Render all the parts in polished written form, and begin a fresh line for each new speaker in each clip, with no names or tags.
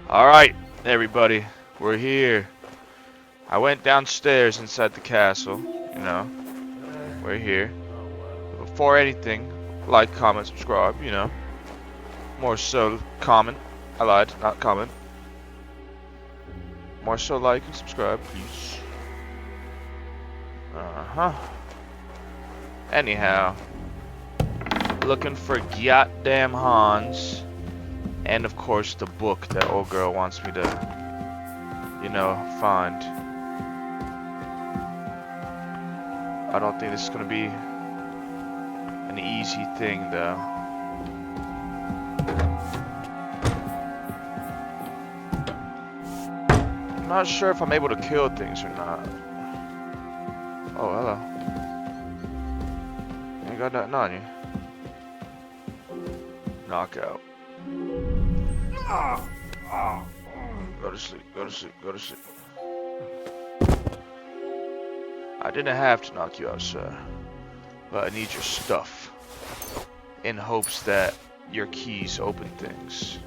Alright, everybody, we're here. I went downstairs inside the castle, we're here. Before anything, like, comment, subscribe, More so comment. I lied, not comment. More so like and subscribe, please. Anyhow, looking for goddamn Hans. And of course the book that old girl wants me to, find. I don't think this is gonna be an easy thing though. I'm not sure if I'm able to kill things or not. Oh, hello. You got nothing on you. Knockout. Go to sleep, go to sleep, go to sleep. I didn't have to knock you out, sir. But I need your stuff. In hopes that your keys open things.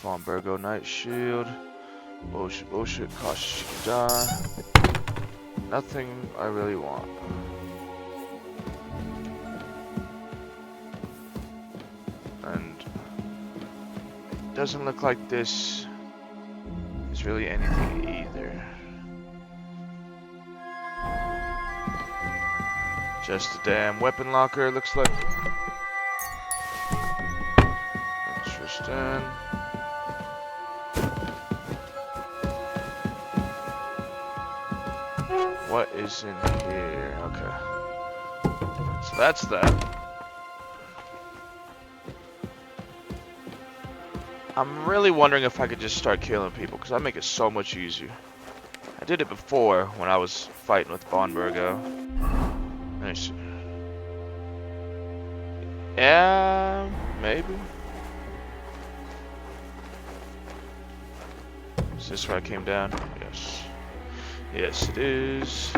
Von Virgo Night Shield. Bullshit, bullshit, cautious you can die. Nothing I really want. And it doesn't look like this is really anything either. Just a damn weapon locker, looks like. Interesting. What is in here? Okay. So that's that. I'm really wondering if I could just start killing people, because I make it so much easier. I did it before when I was fighting with Von Virgo. Let me see. Yeah, maybe. Is this where I came down? Yes. Yes, it is.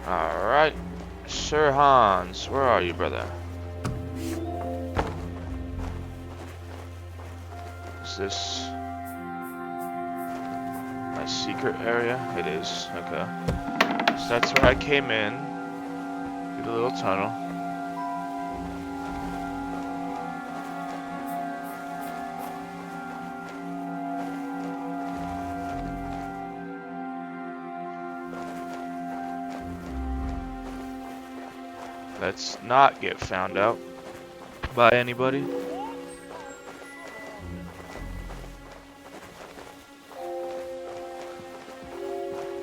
Alright. Sir Hans, where are you, brother? Is this my secret area? It is. Okay. So that's where I came in. Through the little tunnel. Let's not get found out by anybody.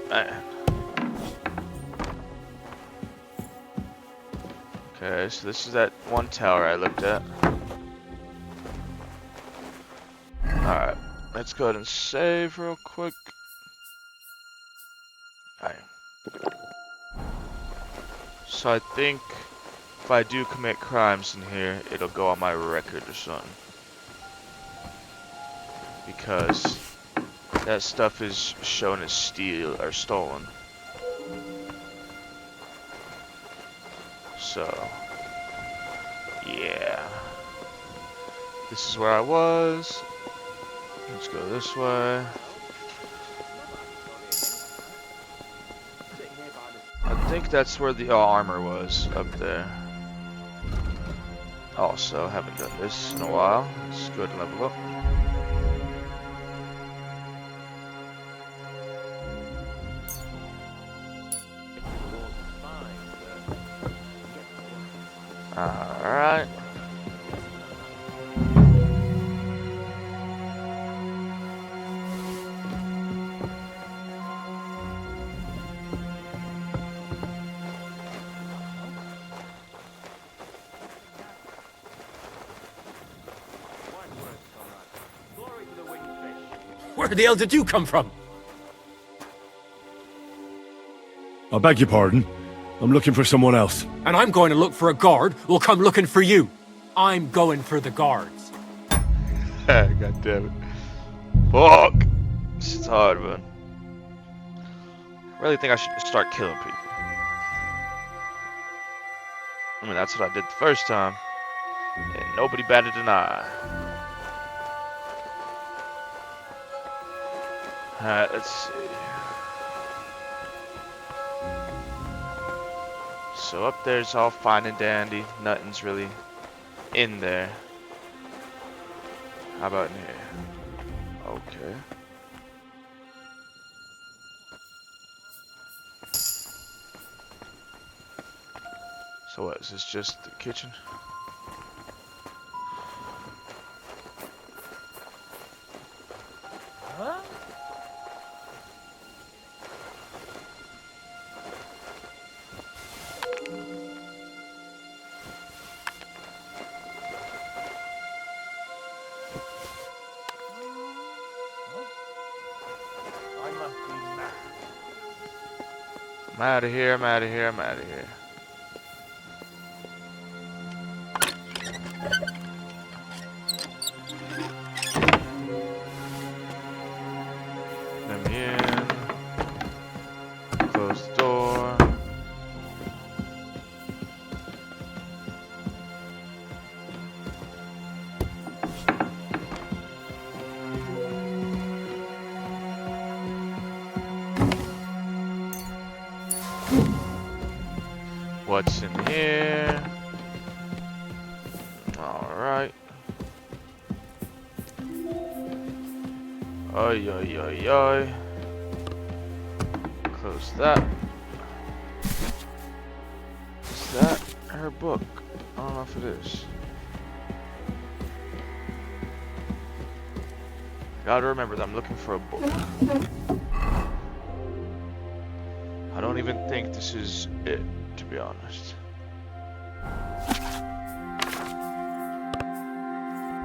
Man. Okay, so this is that one tower I looked at. Alright, let's go ahead and save real quick. Alright. So I think if I do commit crimes in here, it'll go on my record or something. Because that stuff is shown as stolen. So, yeah. This is where I was. Let's go this way. I think that's where the armor was, up there. Also, haven't done this in a while. Let's go ahead and level up. Alright.
Where the hell did you come from?
I beg your pardon. I'm looking for someone else.
And I'm going to look for a guard who'll come looking for you. I'm going for the guards.
God damn it. Fuck! This is hard, man. I really think I should start killing people. I mean, that's what I did the first time. And nobody batted an eye. Alright, let's see. So up there's all fine and dandy. Nothing's really in there. How about in here? Okay. So what, is this just the kitchen?
Huh? I must be mad.
I'm out of here, I'm out of here, I'm out of here. Let me in. Close the door. What's in here? Alright. Oi, oi, oi, oi. Close that. Is that her book? I don't know if it is. Gotta remember that I'm looking for a book. I don't even think this is it, to be honest.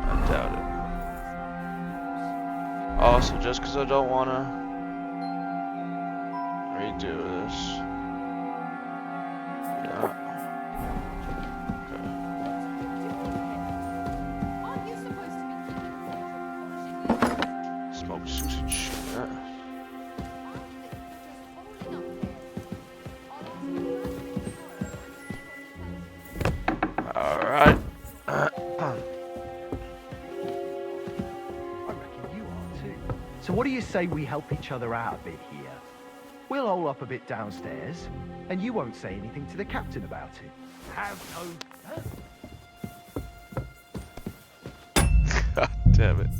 I doubt it. Also, just because I don't want to redo this. Yeah. Okay. Smoked sausage. Yeah. Alright.
I reckon you are too. So what do you say we help each other out a bit here? We'll hole up a bit downstairs, and you won't say anything to the captain about it.
Have no...
God damn it.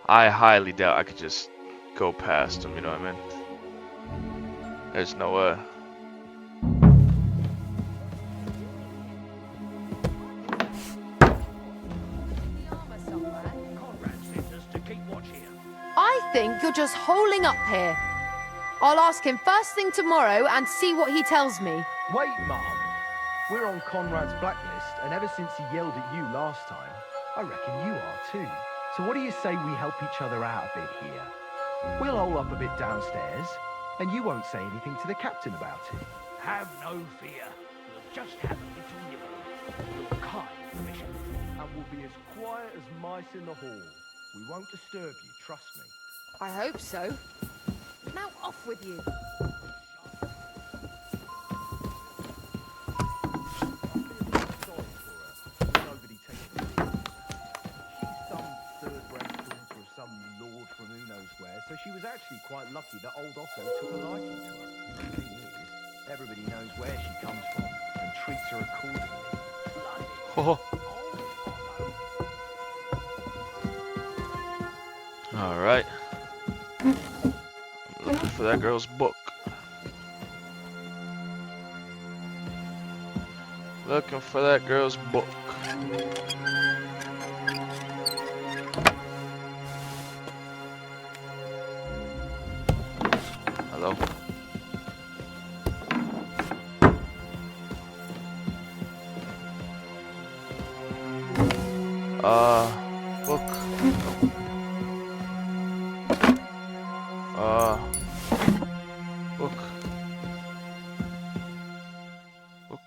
I highly doubt I could just go past him, you know what I mean? There's no way.
Conrad sent us to keep watch here.
I think you're just holing up here. I'll ask him first thing tomorrow and see what he tells me.
Wait, Mum. We're on Conrad's blacklist, and ever since he yelled at you last time, I reckon you are too. So what do you say we help each other out a bit here? We'll hole up a bit downstairs, and you won't say anything to the captain about it.
Have no fear. We'll just have a little nibble. Your kind permission.
And we'll be as quiet as mice in the hall. We won't disturb you, trust me.
I hope so. Now off with you.
Nobody takes it. She's some third-rate daughter of some lord from who knows where, so she was actually quite lucky that old Otto took a liking to her. The thing is, everybody knows where she comes from and treats her accordingly.
Oh. Alright. Looking for that girl's book. Looking for that girl's book. Hello. Book. Book. Book.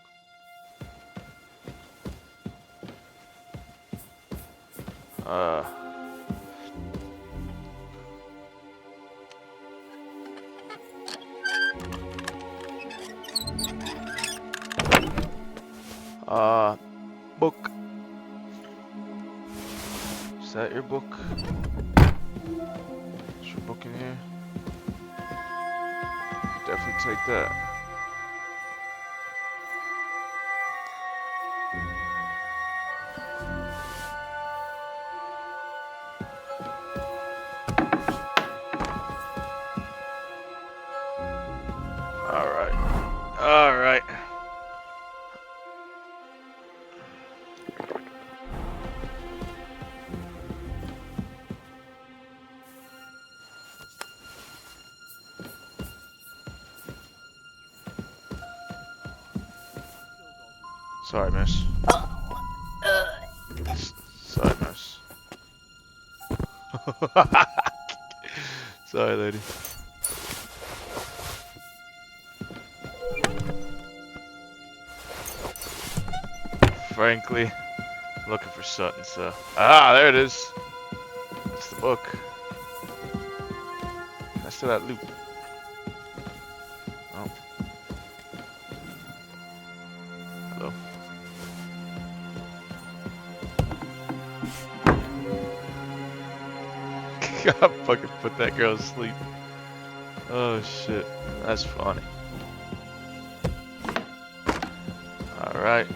Book. Is that your book? Is your book in here? Definitely take that. Alright. Alright. Sorry, miss. Sorry, miss. Sorry, lady. Frankly, I'm looking for something, so... Ah, there it is! That's the book. That's to that loop. Oh. Hello. God, fucking put that girl to sleep. Oh shit, that's funny. Alright.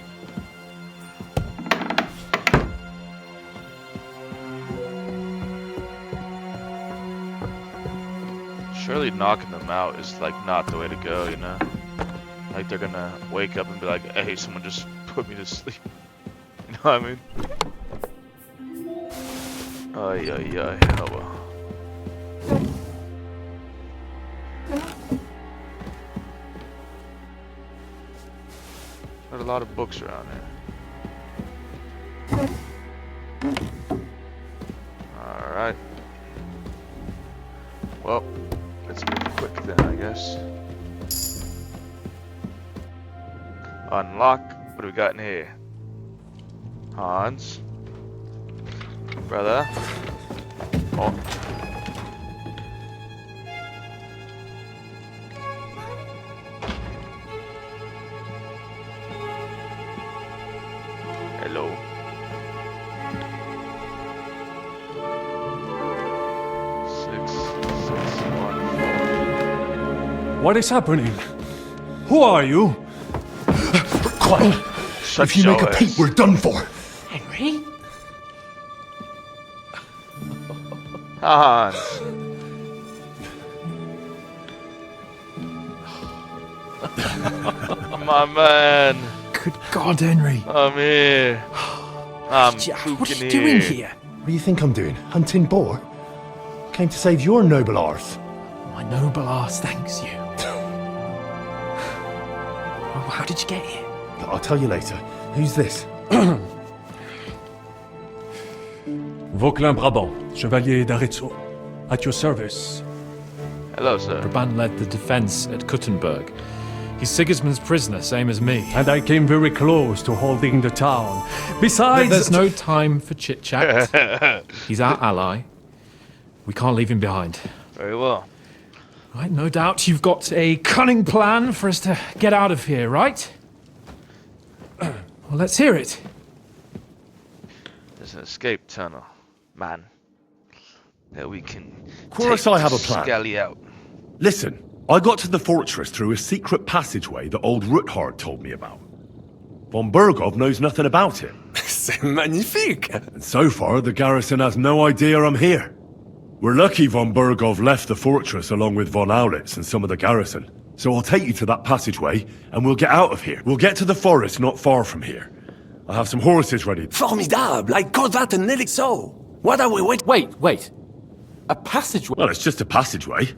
Surely knocking them out is like not the way to go, you know? Like they're gonna wake up and be like, hey, someone just put me to sleep. You know what I mean? Ay, ay, ay, oh well. There's a lot of books around here. Alright. Well, let's move quick then, I guess. Unlock. What do we got in here? Hans. Brother. Oh. Hello.
What is happening? Who are you? Quiet.
Shut
If you
your
make a
ass.
peep, we're done for.
Henry?
Hans. My man.
Good God, Henry.
I'm here. I'm
What are
fucking
you doing
here.
here?
What do you think I'm doing? Hunting boar? Came to save your noble arse.
My noble ass thanks you. Oh, how did you get here?
I'll tell you later. Who's this? Vauquelin Brabant, Chevalier d'Arezzo. At your service.
Hello, sir.
Brabant led the defense at Kuttenberg. He's Sigismund's prisoner, same as me.
And I came very close to holding the town. Besides...
There's no time for chit-chat. He's our ally. We can't leave him behind.
Very well.
Right, no doubt you've got a cunning plan for us to get out of here, right? Well, let's hear it.
There's an escape tunnel, man. That we can
Of course I have a plan.
Scally out.
Listen, I got to the fortress through a secret passageway that old Ruthard told me about. Von Bergov knows nothing about it.
C'est magnifique.
And so far, the garrison has no idea I'm here. We're lucky Von Bergov left the fortress along with Von Aulitz and some of the garrison. So I'll take you to that passageway, and we'll get out of here. We'll get to the forest not far from here. I have some horses ready.
Formidable. I call that an elixir. What are we waiting?
Wait. A passageway?
Well, it's just a passageway.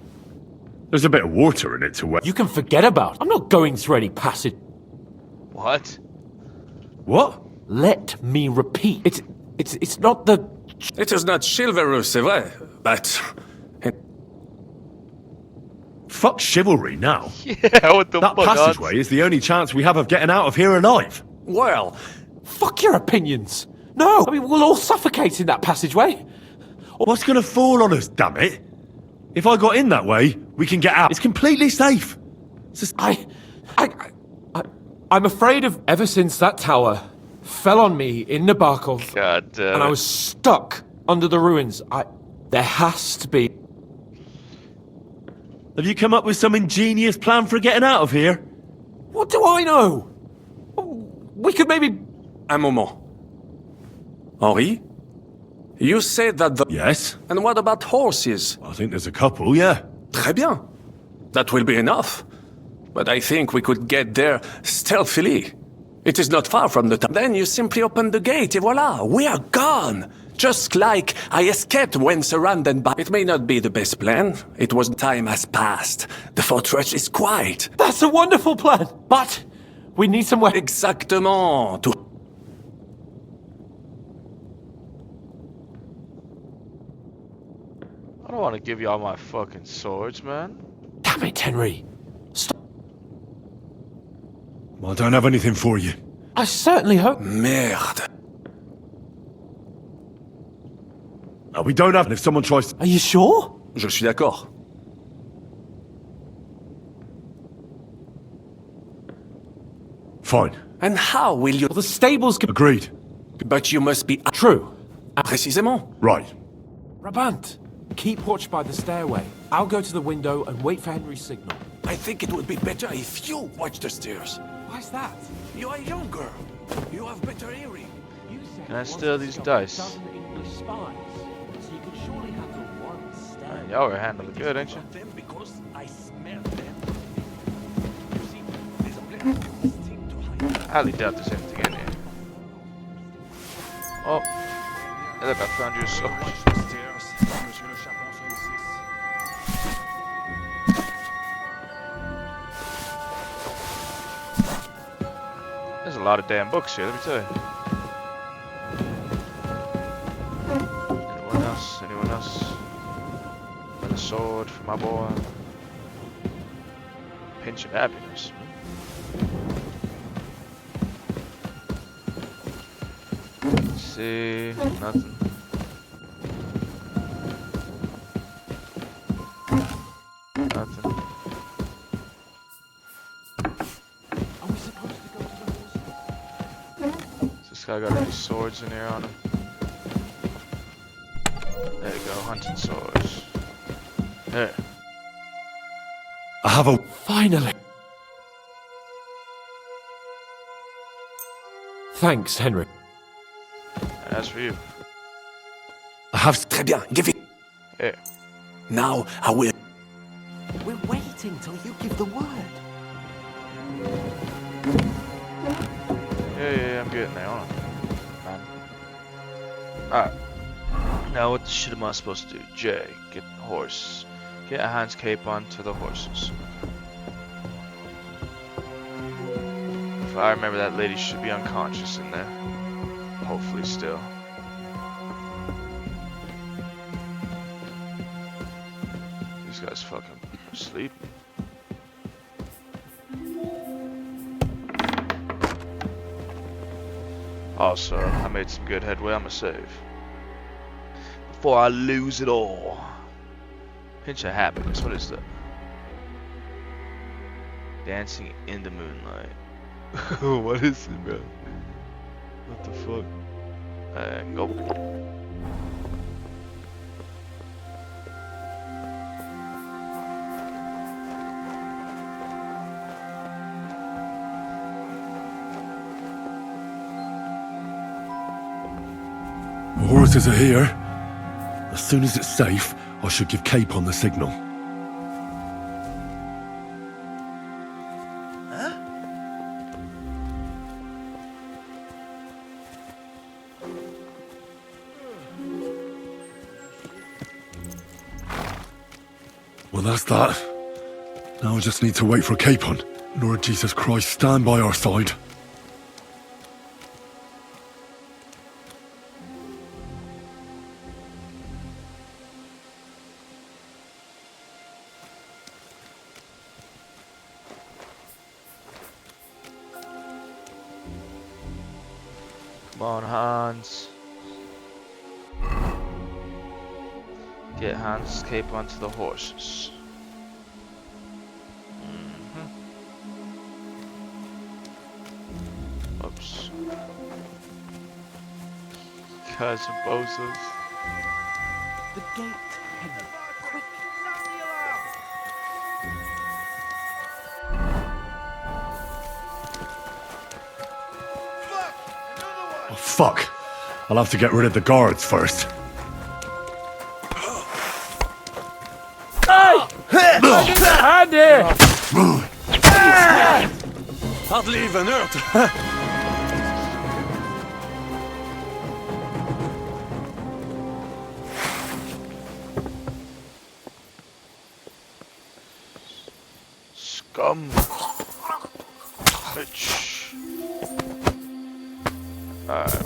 There's a bit of water in it to wet.
You can forget about. I'm not going through any passage.
What?
What?
Let me repeat. It's not the...
It is not chivalrous, c'est vrai, but...
Fuck chivalry now.
Yeah, what the
That
fuck?
passageway is the only chance we have of getting out of here alive.
Well,
Fuck your opinions. No, I mean, we'll all suffocate in that passageway.
What's gonna fall on us, damn it? If I got in that way, we can get out. It's completely safe.
I I'm afraid of ever since that tower fell on me in Nabokov
God damn
and I
it.
was stuck under the ruins. There has to be.
Have you come up with some ingenious plan for getting out of here?
What do I know? We could maybe.
Un moment. Henri? You said that the...
Yes.
And what about horses?
I think there's a couple, yeah.
Très bien. That will be enough. But I think we could get there stealthily. It is not far from the town. Then you simply open the gate, et voila, we are gone. Just like I escaped when surrounded by... It may not be the best plan. It was time has passed. The fortress is quiet.
That's a wonderful plan, but we need somewhere.
Exactement. To...
I don't want to give y'all my fucking swords, man.
Damn it, Henry. Stop.
I don't have anything for you.
I certainly hope.
Merde.
No, we don't have. And if someone tries to...
Are you sure?
Je suis d'accord.
Fine.
And how will you...
Well, the stables can.
Agreed.
But you must be...
True.
Précisément.
Right.
Rabant, keep watch by the stairway. I'll go to the window and wait for Henry's signal.
I think it would be better if you watch the stairs.
Why's that?
You are younger. You have better hearing.
You said
Can I
you
steal
wanted to
these
stop
dice?
a dozen English spies, so you could surely handle one stair.
Man, y'all are handling it good, ain't you?
Them because I smell them. You see, there's plenty of this thing to hide.
I highly doubt there's anything in here. Oh. Hey, look, I found you a sword.
Watch the stairs. Monsieur le Chapon sollicite.
There's a lot of damn books here, let me tell you. Anyone else? Anyone else? Got a sword for my boy. Pinch of happiness. Let's see, nothing. Nothing.
Are we supposed to go to the horse?
Has this guy got any swords in here on him? There you go, hunting swords. There.
I have a...
Finally. Thanks, Henry.
And as for you,
I have...
Très bien. Give it.
here.
Now I will.
We're waiting till you give the word.
Yeah, I'm getting there, hold on. Man. Alright. Now what the shit am I supposed to do? J, get the horse. Get a hand's cape onto the horses. If I remember, that lady should be unconscious in there. Hopefully still. These guys fucking sleep. Also, I made some good headway. I'ma save before I lose it all. Pinch of happiness. What is that? Dancing in the moonlight. What is it, bro? What the fuck? Go.
The horses are here. As soon as it's safe, I should give Cape on the signal. Well, that's that. Now I just need to wait for Capon. Lord Jesus Christ, stand by our side.
Come on, Hans. Get Hans' cape onto the horses. guys are bozos.
The gate, Henry. Quick.
Oh, fuck. I'll have to get rid of the guards first.
Hardly even hurt.
Scum. Bitch. Alright.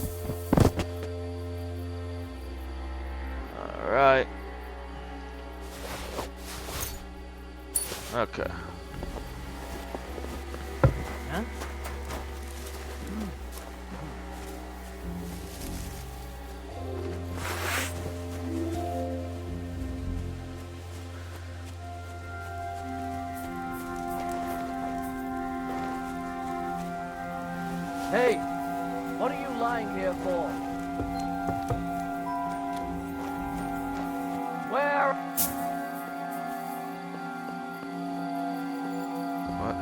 Alright. Okay.
Huh?
Hey, what are you lying here for? Where?
What?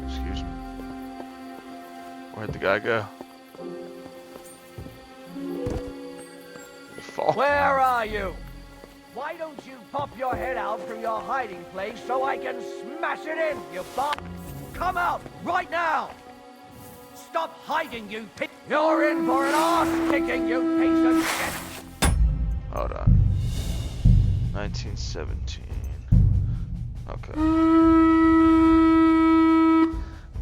Excuse me. Where'd the guy go? Did he fall?
Where are you? Why don't you pop your head out from your hiding place so I can smash it in, you bastard? Come out, right now! Stop hiding, you pig! You're in for an ass-kicking, you piece of shit!
Hold on. 1917. Okay.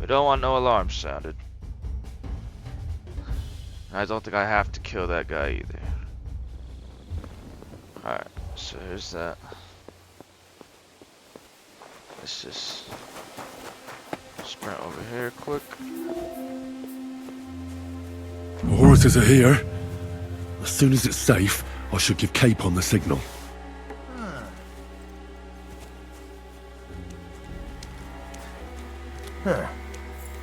We don't want no alarm sounded. I don't think I have to kill that guy either. Alright, so here's that. Let's just sprint over here quick.
The horses are here. As soon as it's safe, I should give Cape on the signal.
Huh.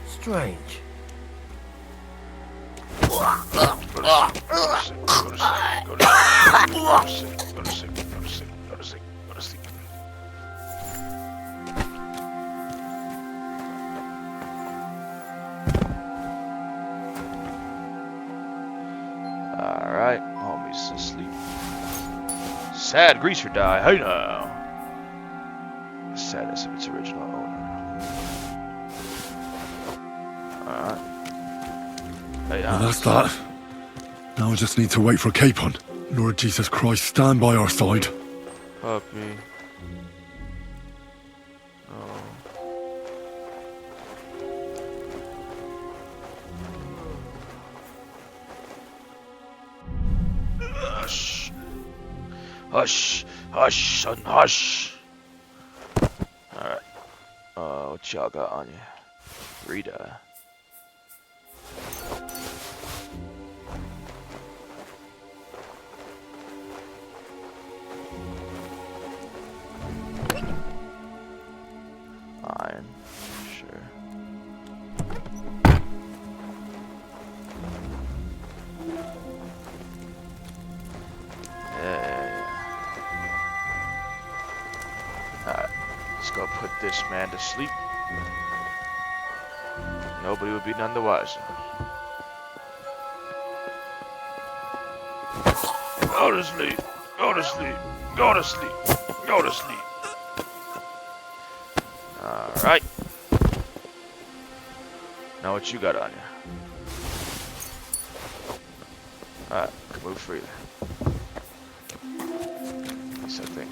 Strange.
Go to sleep. Alright, homies asleep. Sad greaser die, hey now. The sadness of its original owner. Alright. Hey,
Well, that's that. Now I just need to wait for Capon. Lord Jesus Christ, stand by our side.
Puppy. Oh. Hush. Hush. Hush, son, hush. Alright. What y'all got on you? Rita. Iron. Sure. Yeah. Alright. Let's go put this man to sleep. Nobody would be none the wiser. Go to sleep. Go to sleep. Go to sleep. Go to sleep. Alright. Now what you got on you? Alright, can move freely. At least I think.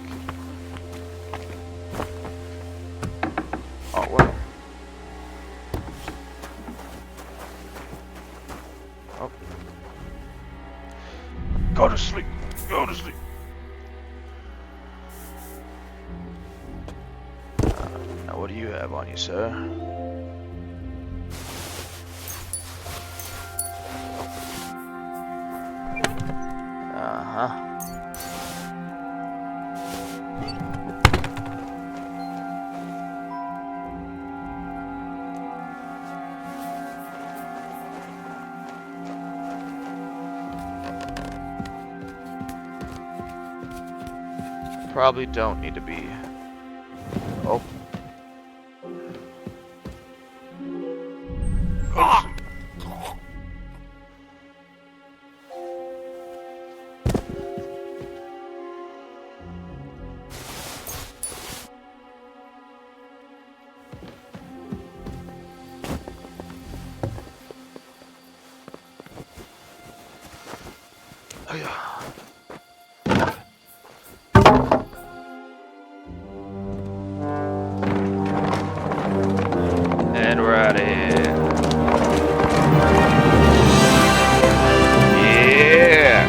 Oh, well. Oh. Go to sleep. Go to sleep. Now what do you have on you, sir? Uh-huh. Probably don't need to be. Oh. Ah! Oh, yeah. And we're out of here. Yeah!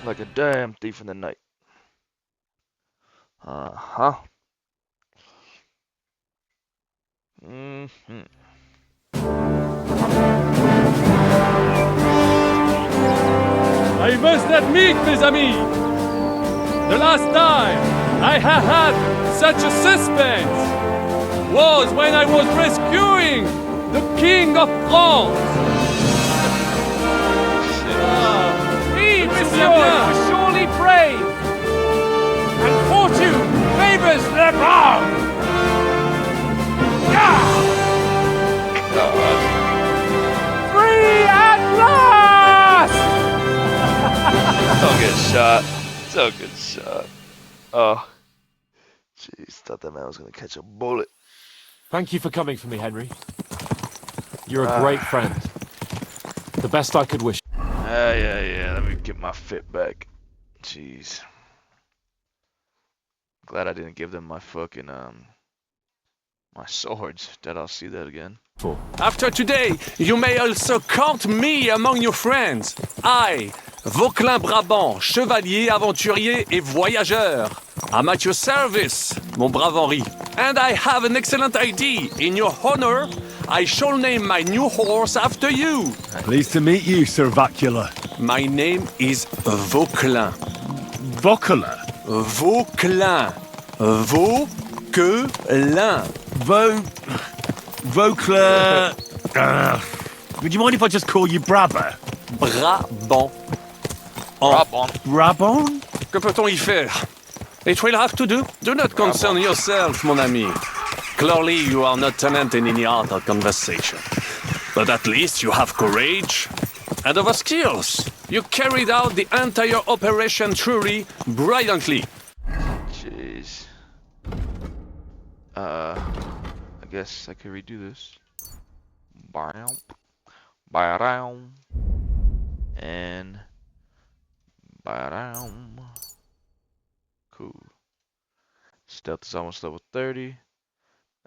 Like a damn thief in the night. Uh-huh. Mm-hmm.
I must admit, mes amis, the last time I have had such a suspense was when I was rescuing the King of France.
Oui, monsieur, you were surely brave. And fortune favors the brave. Free at last!
So good shot. So good shot. Oh. Jeez, thought that man was gonna catch a bullet.
Thank you for coming for me, Henry. You're a great friend. The best I could wish.
Yeah. Let me get my fit back. Jeez. Glad I didn't give them my fucking, my swords. That I'll see that again.
After today, you may also count me among your friends. I, Vauquelin Brabant, chevalier, aventurier et voyageur. I'm at your service, mon brave Henri. And I have an excellent idea. In your honor, I shall name my new horse after you.
Pleased to meet you, Sir Vacula.
My name is Vauquelin.
Vauquelin?
Vauquelin. Vauquelin.
Vauquelin... would you mind if I just call you Brabber?
Brabant.
Brabant?
Que peut-on y faire? It will have to do. Do not concern yourself, mon ami. Clearly, you are not talent in any art or conversation. But at least you have courage and other skills. You carried out the entire operation truly brilliantly.
Jeez. I guess I could redo this. Bam. Bam. And bam. Cool. Stealth is almost level 30.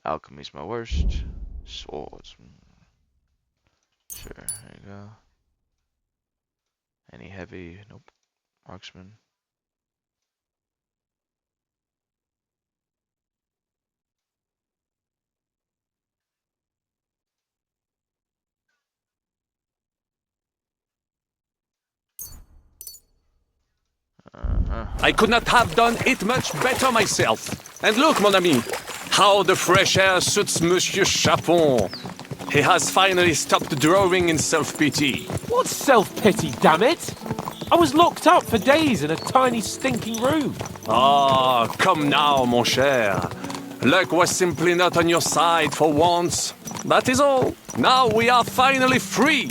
Alchemy's my worst. Swords. Sure, there you go. Any heavy? Nope. Marksman.
I could not have done it much better myself. And look, mon ami, how the fresh air suits Monsieur Chapon. He has finally stopped drawing in self-pity.
What's self-pity, damn it? I was locked up for days in a tiny stinking room.
Ah, come now, mon cher. Luck was simply not on your side for once. That is all. Now we are finally free.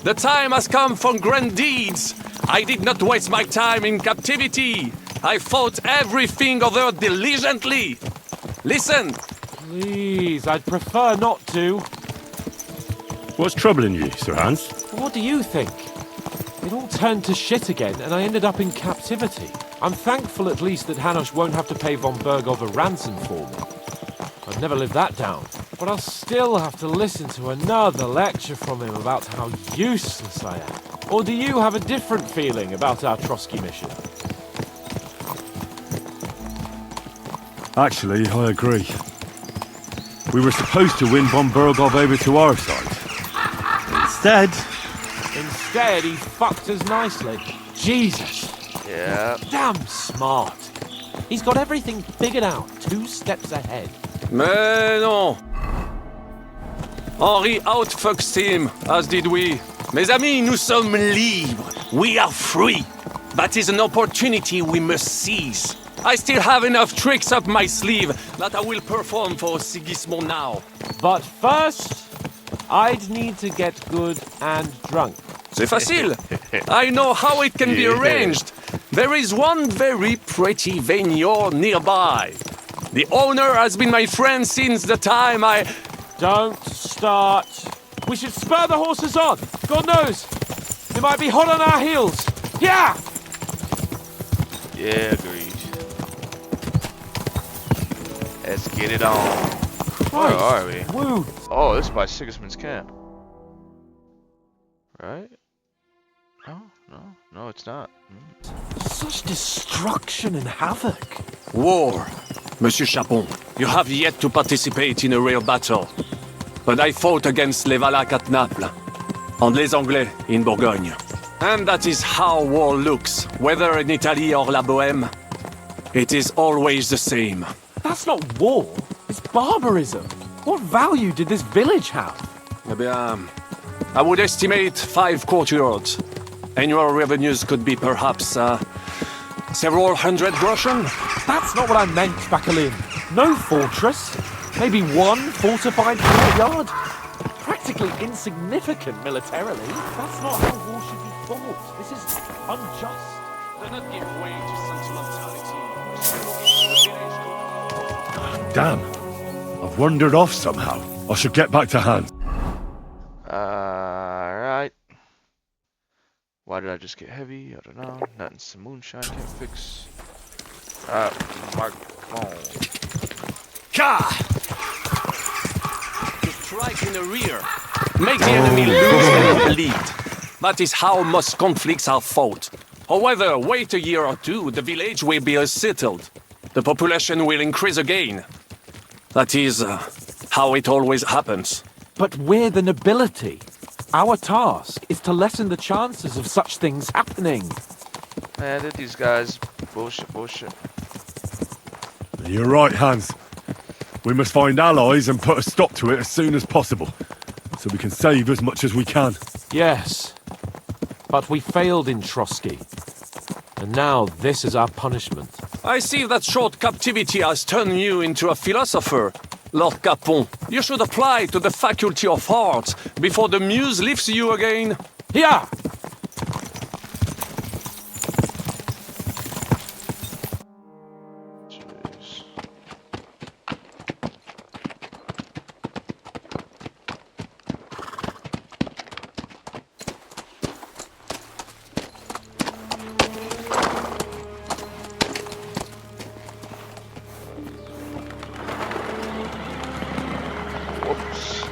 The time has come for grand deeds. I did not waste my time in captivity. I fought everything over diligently. Listen.
Please, I'd prefer not to.
What's troubling you, Sir Hans?
What do you think? It all turned to shit again, and I ended up in captivity. I'm thankful at least that Hanush won't have to pay von Bergov a ransom for me. I've never lived that down. But I'll still have to listen to another lecture from him about how useless I am. Or do you have a different feeling about our Trotsky mission?
Actually, I agree. We were supposed to win von Bergov over to our side.
Instead, he fucked us nicely. Jesus.
Yeah.
Damn smart. He's got everything figured out 2 steps ahead.
Mais non. Henri outfoxed him, as did we. Mes amis, nous sommes libres. We are free. That is an opportunity we must seize. I still have enough tricks up my sleeve that I will perform for Sigismund now.
But first, I'd need to get good and drunk.
C'est facile. I know how it can be arranged. There is one very pretty vineyard nearby. The owner has been my friend since the time I...
Don't start. We should spur the horses on. God knows, they might be hot on our heels. Yeah!
Yeah, agreed. Let's get it on. Where are we?
Woo!
Oh, this is by Sigismund's camp. Right? No, it's not.
Such destruction and havoc.
War. Monsieur Chapon, you have yet to participate in a real battle. But I fought against les Valaques at Naples, and les Anglais in Bourgogne. And that is how war looks, whether in Italy or La Bohème. It is always the same.
That's not war. It's barbarism. What value did this village have?
Eh bien, I would estimate 5 courtyards. Annual revenues could be perhaps, several hundred groschen.
That's not what I meant, Bacalin. No fortress. Maybe one fortified courtyard. Practically insignificant militarily. That's not how war should be fought. This is unjust.
Do not give way to sentimentality.
Damn. I've wandered off somehow. I should get back to Hans.
Alright. Why did I just get heavy? I don't know. Nothing some moonshine can't fix. Mark phone.
To strike in the rear. Make the enemy lose their lead. That is how most conflicts are fought. However, wait a year or two, the village will be settled. The population will increase again. That is how it always happens.
But we're the nobility. Our task is to lessen the chances of such things happening.
Man, they're these guys. Bullshit.
You're right, Hans. We must find allies and put a stop to it as soon as possible, so we can save as much as we can.
Yes, but we failed in Trotsky. And now this is our punishment.
I see that short captivity has turned you into a philosopher. Lord Capon, you should apply to the Faculty of Arts before the muse lifts you again.
Here!
Jeez. Whoops.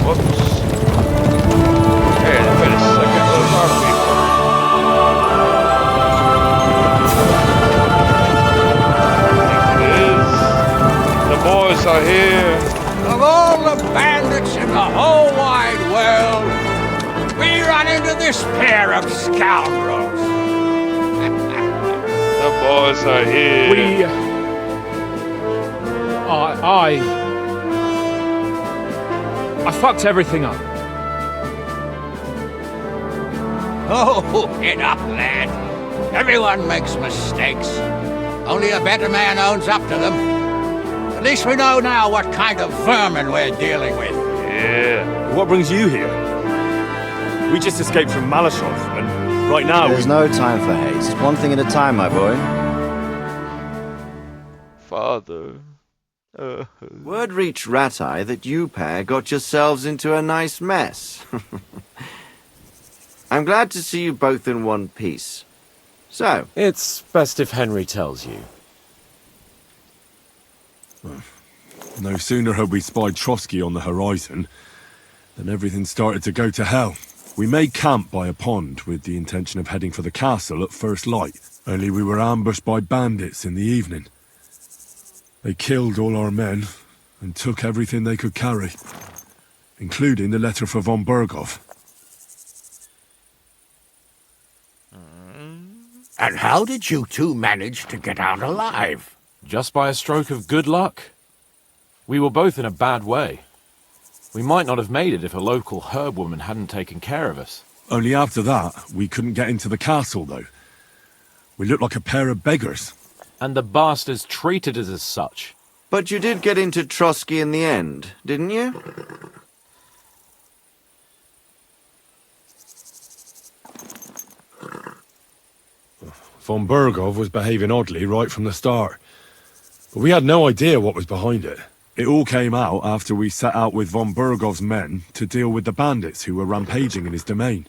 Whoops. Hey, wait a second. Those are people. It is. The boys are here.
Of all the bandits in the whole wide world, we run into this pair of scoundrels.
The boys are here.
I fucked everything up.
Oh, get up, lad. Everyone makes mistakes. Only a better man owns up to them. At least we know now what kind of vermin we're dealing with.
Yeah.
What brings you here? We just escaped from Malashov, and right now
There's no time for haste. One thing at a time, my boy.
Father.
Word reached Rat-Eye that you pair got yourselves into a nice mess. I'm glad to see you both in one piece. So,
It's best if Henry tells you.
no sooner had we spied Trotsky on the horizon than everything started to go to hell. We made camp by a pond with the intention of heading for the castle at first light, only we were ambushed by bandits in the evening. They killed all our men and took everything they could carry, including the letter for von Berghoff.
And how did you two manage to get out alive?
Just by a stroke of good luck. We were both in a bad way. We might not have made it if a local herb woman hadn't taken care of us.
Only after that, we couldn't get into the castle, though. We looked like a pair of beggars.
And the bastards treated us as such.
But you did get into Trotsky in the end, didn't you?
Von Berghoff was behaving oddly right from the start. But we had no idea what was behind it. It all came out after we set out with von Berghoff's men to deal with the bandits who were rampaging in his domain.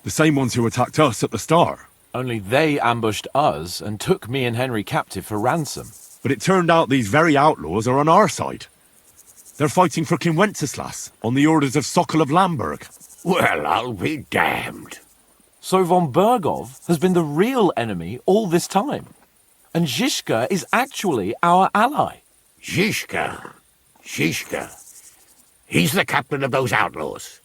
The same ones who attacked us at the start.
Only they ambushed us and took me and Henry captive for ransom.
But it turned out these very outlaws are on our side. They're fighting for King Wenceslas on the orders of Sokol of Lamberg.
Well, I'll be damned.
So von Berghoff has been the real enemy all this time. And Zizka is actually our ally.
Zizka. He's the captain of those outlaws.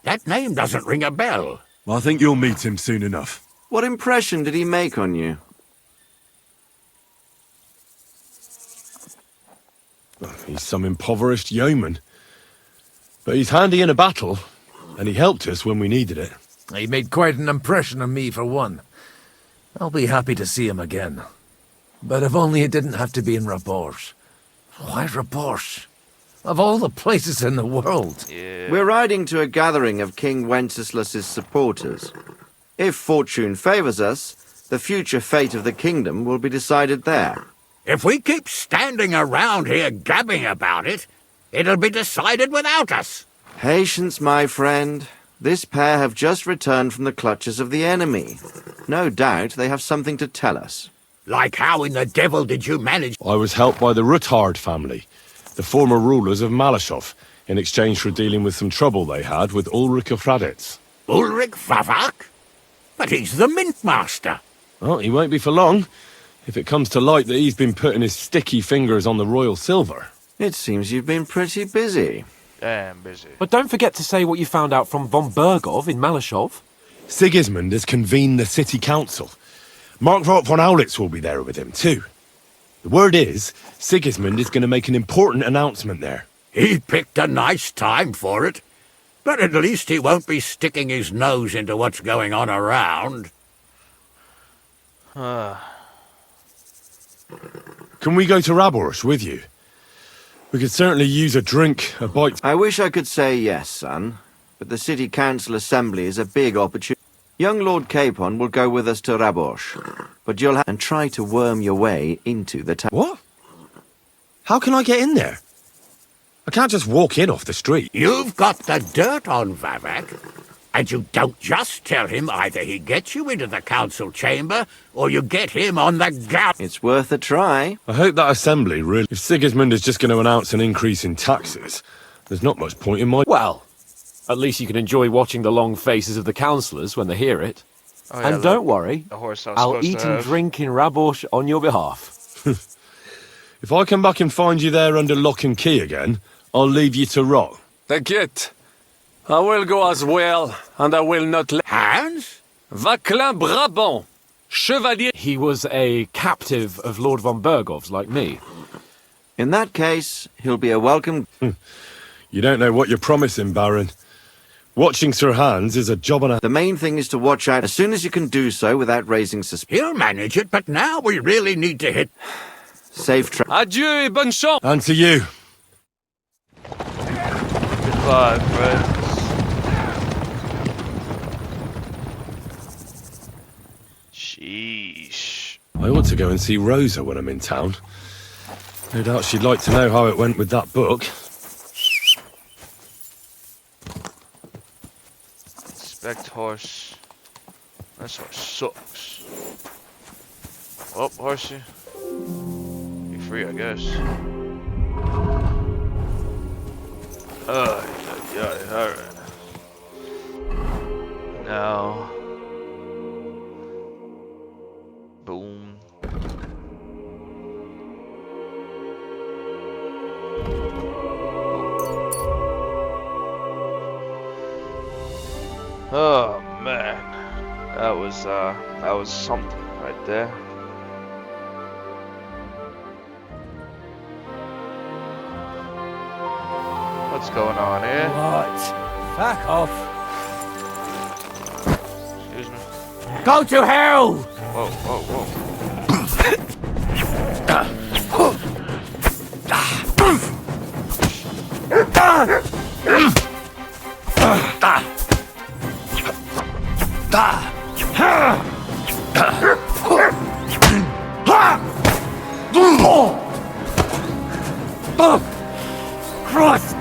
That name doesn't ring a bell.
I think you'll meet him soon enough.
What impression did he make on you?
He's some impoverished yeoman. But he's handy in a battle, and he helped us when we needed it.
He made quite an impression on me, for one. I'll be happy to see him again. But if only it didn't have to be in Rabourge. Why Rabourge? Of all the places in the world.
Yeah.
We're riding to a gathering of King Wenceslas's supporters. If fortune favors us, the future fate of the kingdom will be decided there.
If we keep standing around here gabbing about it, it'll be decided without us.
Patience, my friend. This pair have just returned from the clutches of the enemy. No doubt they have something to tell us.
Like how in the devil did you manage?
I was helped by the Ruthard family, the former rulers of Malashov, in exchange for dealing with some trouble they had with Ulrich of Raditz.
Ulrich Vavak? But he's the mint master.
Well, he won't be for long, if it comes to light that he's been putting his sticky fingers on the royal silver.
It seems you've been pretty busy.
Damn busy.
But don't forget to say what you found out from von Berghoff in Malashov.
Sigismund has convened the city council. Markvart von Aulitz will be there with him, too. The word is, Sigismund is going to make an important announcement there.
He picked a nice time for it. But at least he won't be sticking his nose into what's going on around.
Can we go to Rabourge with you? We could certainly use a drink, a bite.
I wish I could say yes, son, but the city council assembly is a big opportunity. Young Lord Capon will go with us to Rabourge, but you'll have and try to worm your way into the town.
What? How can I get in there? I can't just walk in off the street.
You've got the dirt on Vavak, and you don't just tell him either he gets you into the council chamber, or you get him on the gallows.
It's worth a try.
I hope that assembly really... If Sigismund is just going to announce an increase in taxes, there's not much point in my...
Well, at least you can enjoy watching the long faces of the councillors when they hear it.
Oh, yeah,
and don't worry,
the horse I was
I'll
supposed
eat
to
and
have.
drink in Rabourge on your behalf.
If I come back and find you there under lock and key again, I'll leave you to rot.
T'inquiète. I will go as well, and I will not let...
Hans?
Vaclin Brabant, Chevalier...
He was a captive of Lord von Berghoff's, like me.
In that case, he'll be a welcome...
You don't know what you're promising, Baron. Watching Sir Hans is a job on a...
The main thing is to watch out as soon as you can do so without raising suspicion.
He'll manage it, but now we really need to hit...
Safe travel.
Adieu et bonne chance!
And to you.
Goodbye, friends. Sheesh.
I ought to go and see Rosa when I'm in town. No doubt she'd like to know how it went with that book.
Inspect horse. This horse sucks. Oh, horsey. Be free, I guess. Yeah, alright. Now. Boom. Oh man, that was something right there. What's going on here?
What? Back off.
Excuse me.
Go to hell!
Whoa, whoa, whoa.
Cross!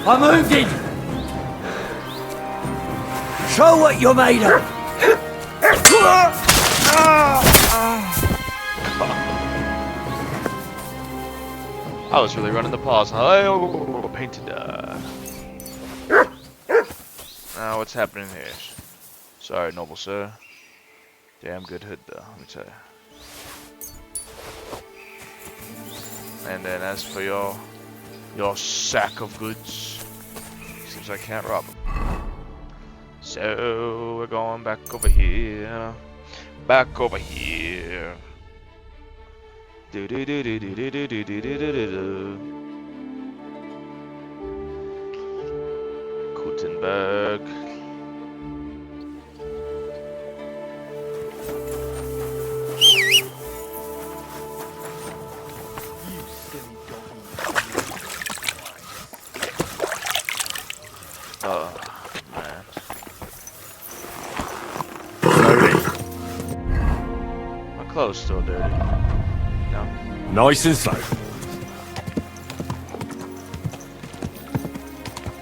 I'm wounded! Show what you're made of!
I was really running the paws. Oh, painted. Now what's happening here? Sorry, noble sir. Damn good hood though, let me tell you. And then as for your sack of goods, seems I can't rob them. So we're going back over here. Back over here. Do do do do do do do do do do do do. Gutenberg. Oh man. My clothes still dirty. No.
Nice and slow.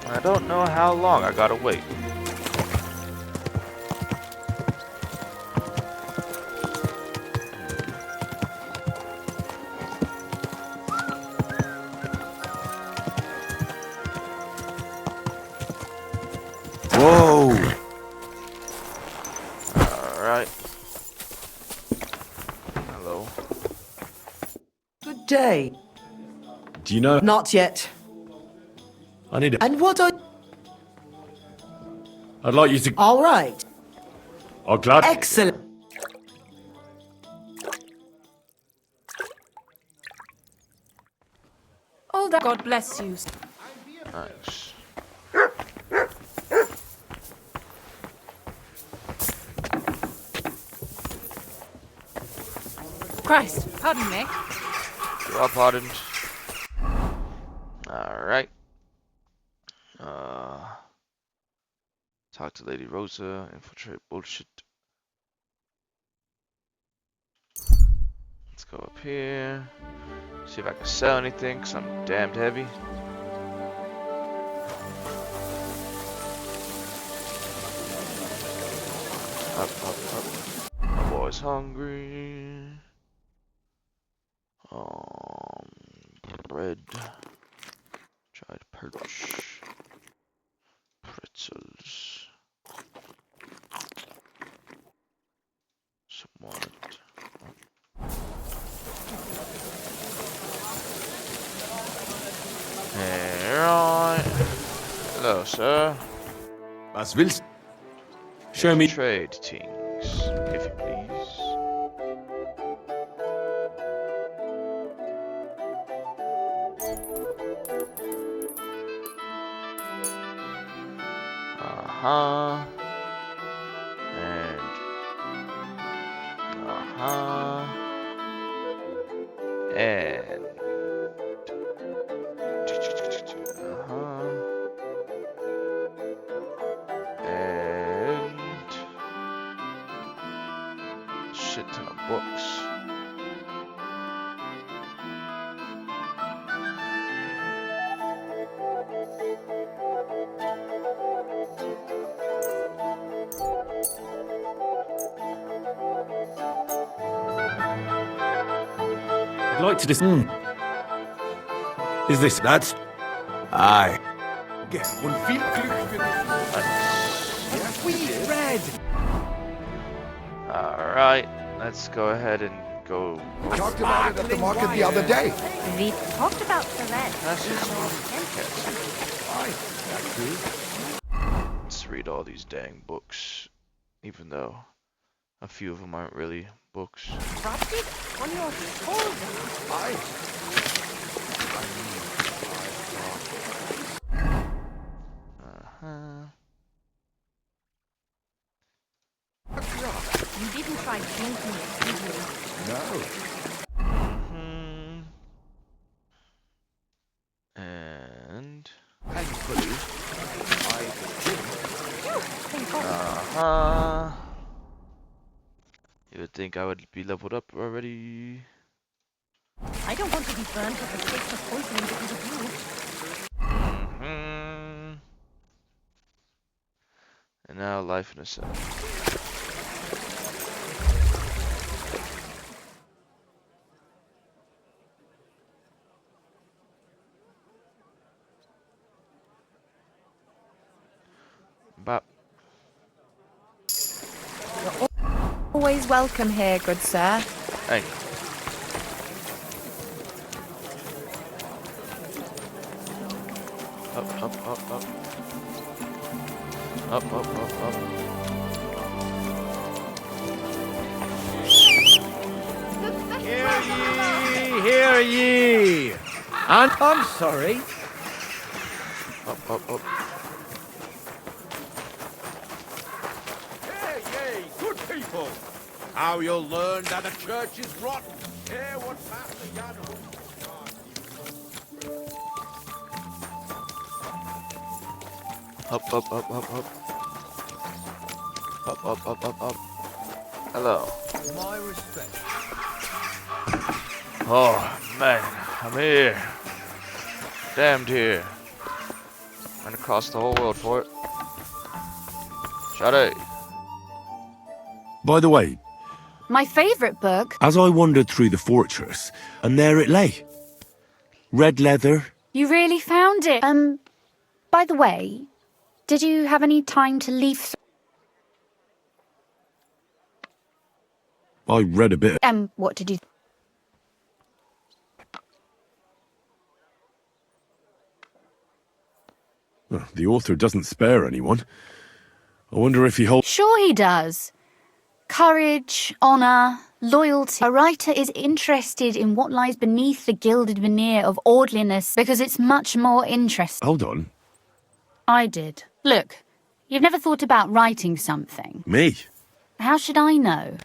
I don't know how long I gotta wait.
Whoa!
Alright. Hello.
Good day.
Do you know?
Not yet.
I need it.
And what are...
I'd like you to.
All right.
I'll gladly.
Excellent.
Oh, God bless you.
Nice.
Christ, pardon me.
You are pardoned. Alright. Talk to Lady Rosa, infiltrate bullshit. Let's go up here. See if I can sell anything, because I'm damned heavy. Up. My boy's hungry. Bread. Dried perch. Pretzels. Some walnut. Alright. Hello, sir.
Was willst? Show me.
Trade things, if you please. And and and shit ton of books.
I'd like to just. Is this. That's. Aye.
Alright, let's go ahead and go.
Talked about it at the market the other day.
We talked about the red.
Let's read all these dang books, even though a few of them aren't really books.
Drop it on your shoulder. You didn't try drinking it, did you?
No.
And
Thankfully,
you would think I would be leveled up already.
I don't want to be burned with the taste of poisoning because of you.
And now life in a cell. Bop.
Always welcome here, good sir.
Thank you. Up, up, up, up. Up, up, up, up.
Hear ye! And I'm sorry.
Up, up, up.
hey, good people. How you'll learn that the church is rotten. Hear what Master Yano.
Up, up, up, up, up. Up, up, up, up, up. Hello.
My respect.
Oh, man. I'm here. Damned here. Went across the whole world for it. Shade.
By the way,
My favourite book.
as I wandered through the fortress, and there it lay. Red leather.
You really found it. By the way, did you have any time to leaf
I read a bit.
what did you...
The author doesn't spare anyone. I wonder if he holds...
Sure he does. Courage, honour, loyalty. A writer is interested in what lies beneath the gilded veneer of orderliness because it's much more interesting.
Hold on.
I did. Look, you've never thought about writing something.
Me?
How should I know?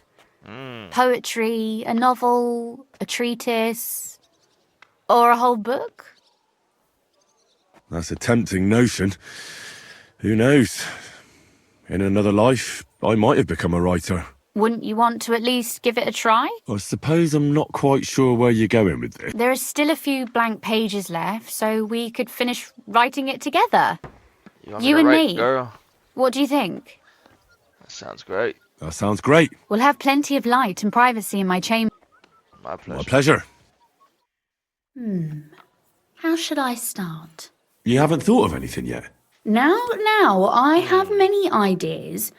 Poetry, a novel, a treatise, or a whole book?
That's a tempting notion. Who knows? In another life, I might have become a writer.
Wouldn't you want to at least give it a try?
I suppose I'm not quite sure where you're going with this.
There are still a few blank pages left, so we could finish writing it together. You and me.
Girl?
What do you think?
That sounds great.
That sounds great.
We'll have plenty of light and privacy in my chamber.
My pleasure.
My pleasure.
How should I start?
You haven't thought of anything yet?
Now, I have many ideas,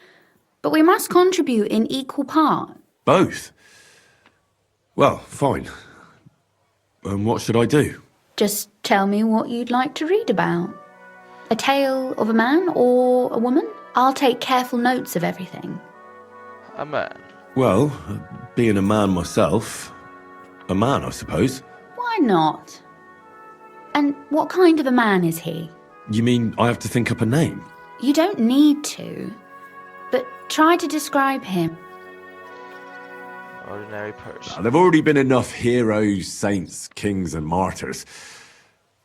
but we must contribute in equal part.
Both? Well, fine. And what should I do?
Just tell me what you'd like to read about. A tale of a man or a woman? I'll take careful notes of everything.
A man.
Well, being a man myself, a man, I suppose.
Why not? And what kind of a man is he?
You mean I have to think up a name?
You don't need to, but try to describe him.
Ordinary person.
There've already been enough heroes, saints, kings, and martyrs.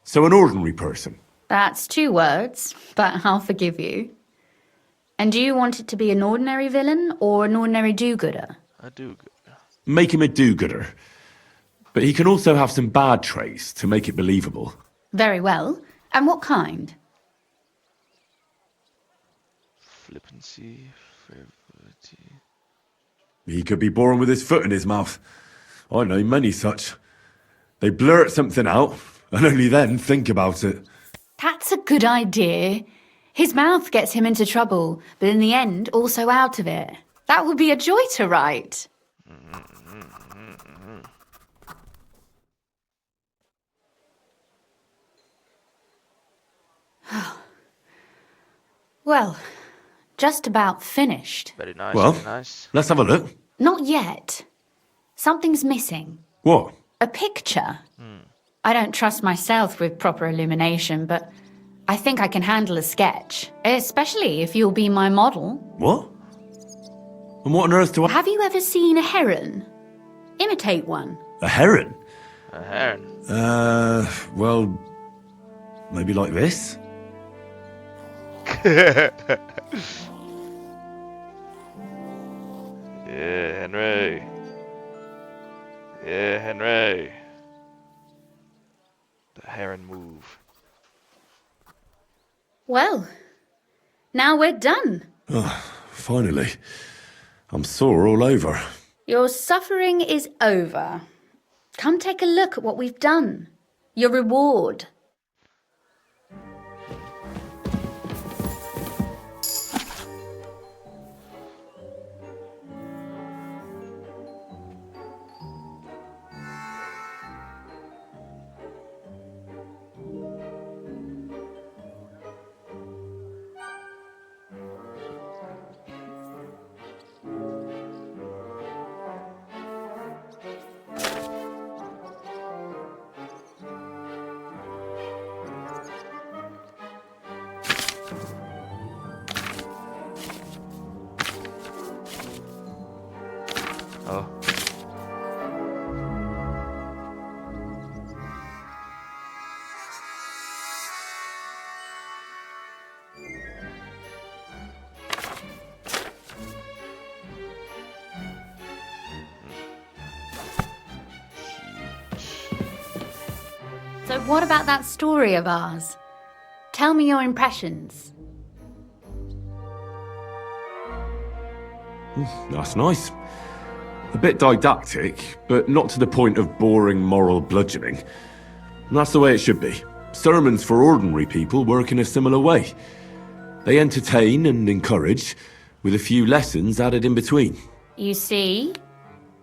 So an ordinary person.
That's 2 words, but I'll forgive you. And do you want it to be an ordinary villain or an ordinary do-gooder?
A do-gooder.
Make him a do-gooder. But he can also have some bad traits to make it believable.
Very well. And what kind?
Flippancy, frivolity.
He could be born with his foot in his mouth. I know many such. They blurt something out, and only then think about it.
That's a good idea. His mouth gets him into trouble, but in the end, also out of it. That would be a joy to write. Well, just about finished.
Very nice,
Well,
very nice.
let's have a look.
Not yet. Something's missing.
What?
A picture. I don't trust myself with proper illumination, but I think I can handle a sketch. Especially if you'll be my model.
What? And what on earth do I...
Have you ever seen a heron? Imitate one.
A heron?
A heron.
Well... Maybe like this?
Yeah, Henry. Yeah, Henry. The heron move.
Well, now we're done.
Oh, finally. I'm sore all over.
Your suffering is over. Come take a look at what we've done. Your reward.
Oh.
So what about that story of ours? Tell me your impressions.
That's nice. A bit didactic, but not to the point of boring moral bludgeoning. And that's the way it should be. Sermons for ordinary people work in a similar way. They entertain and encourage, with a few lessons added in between.
You see,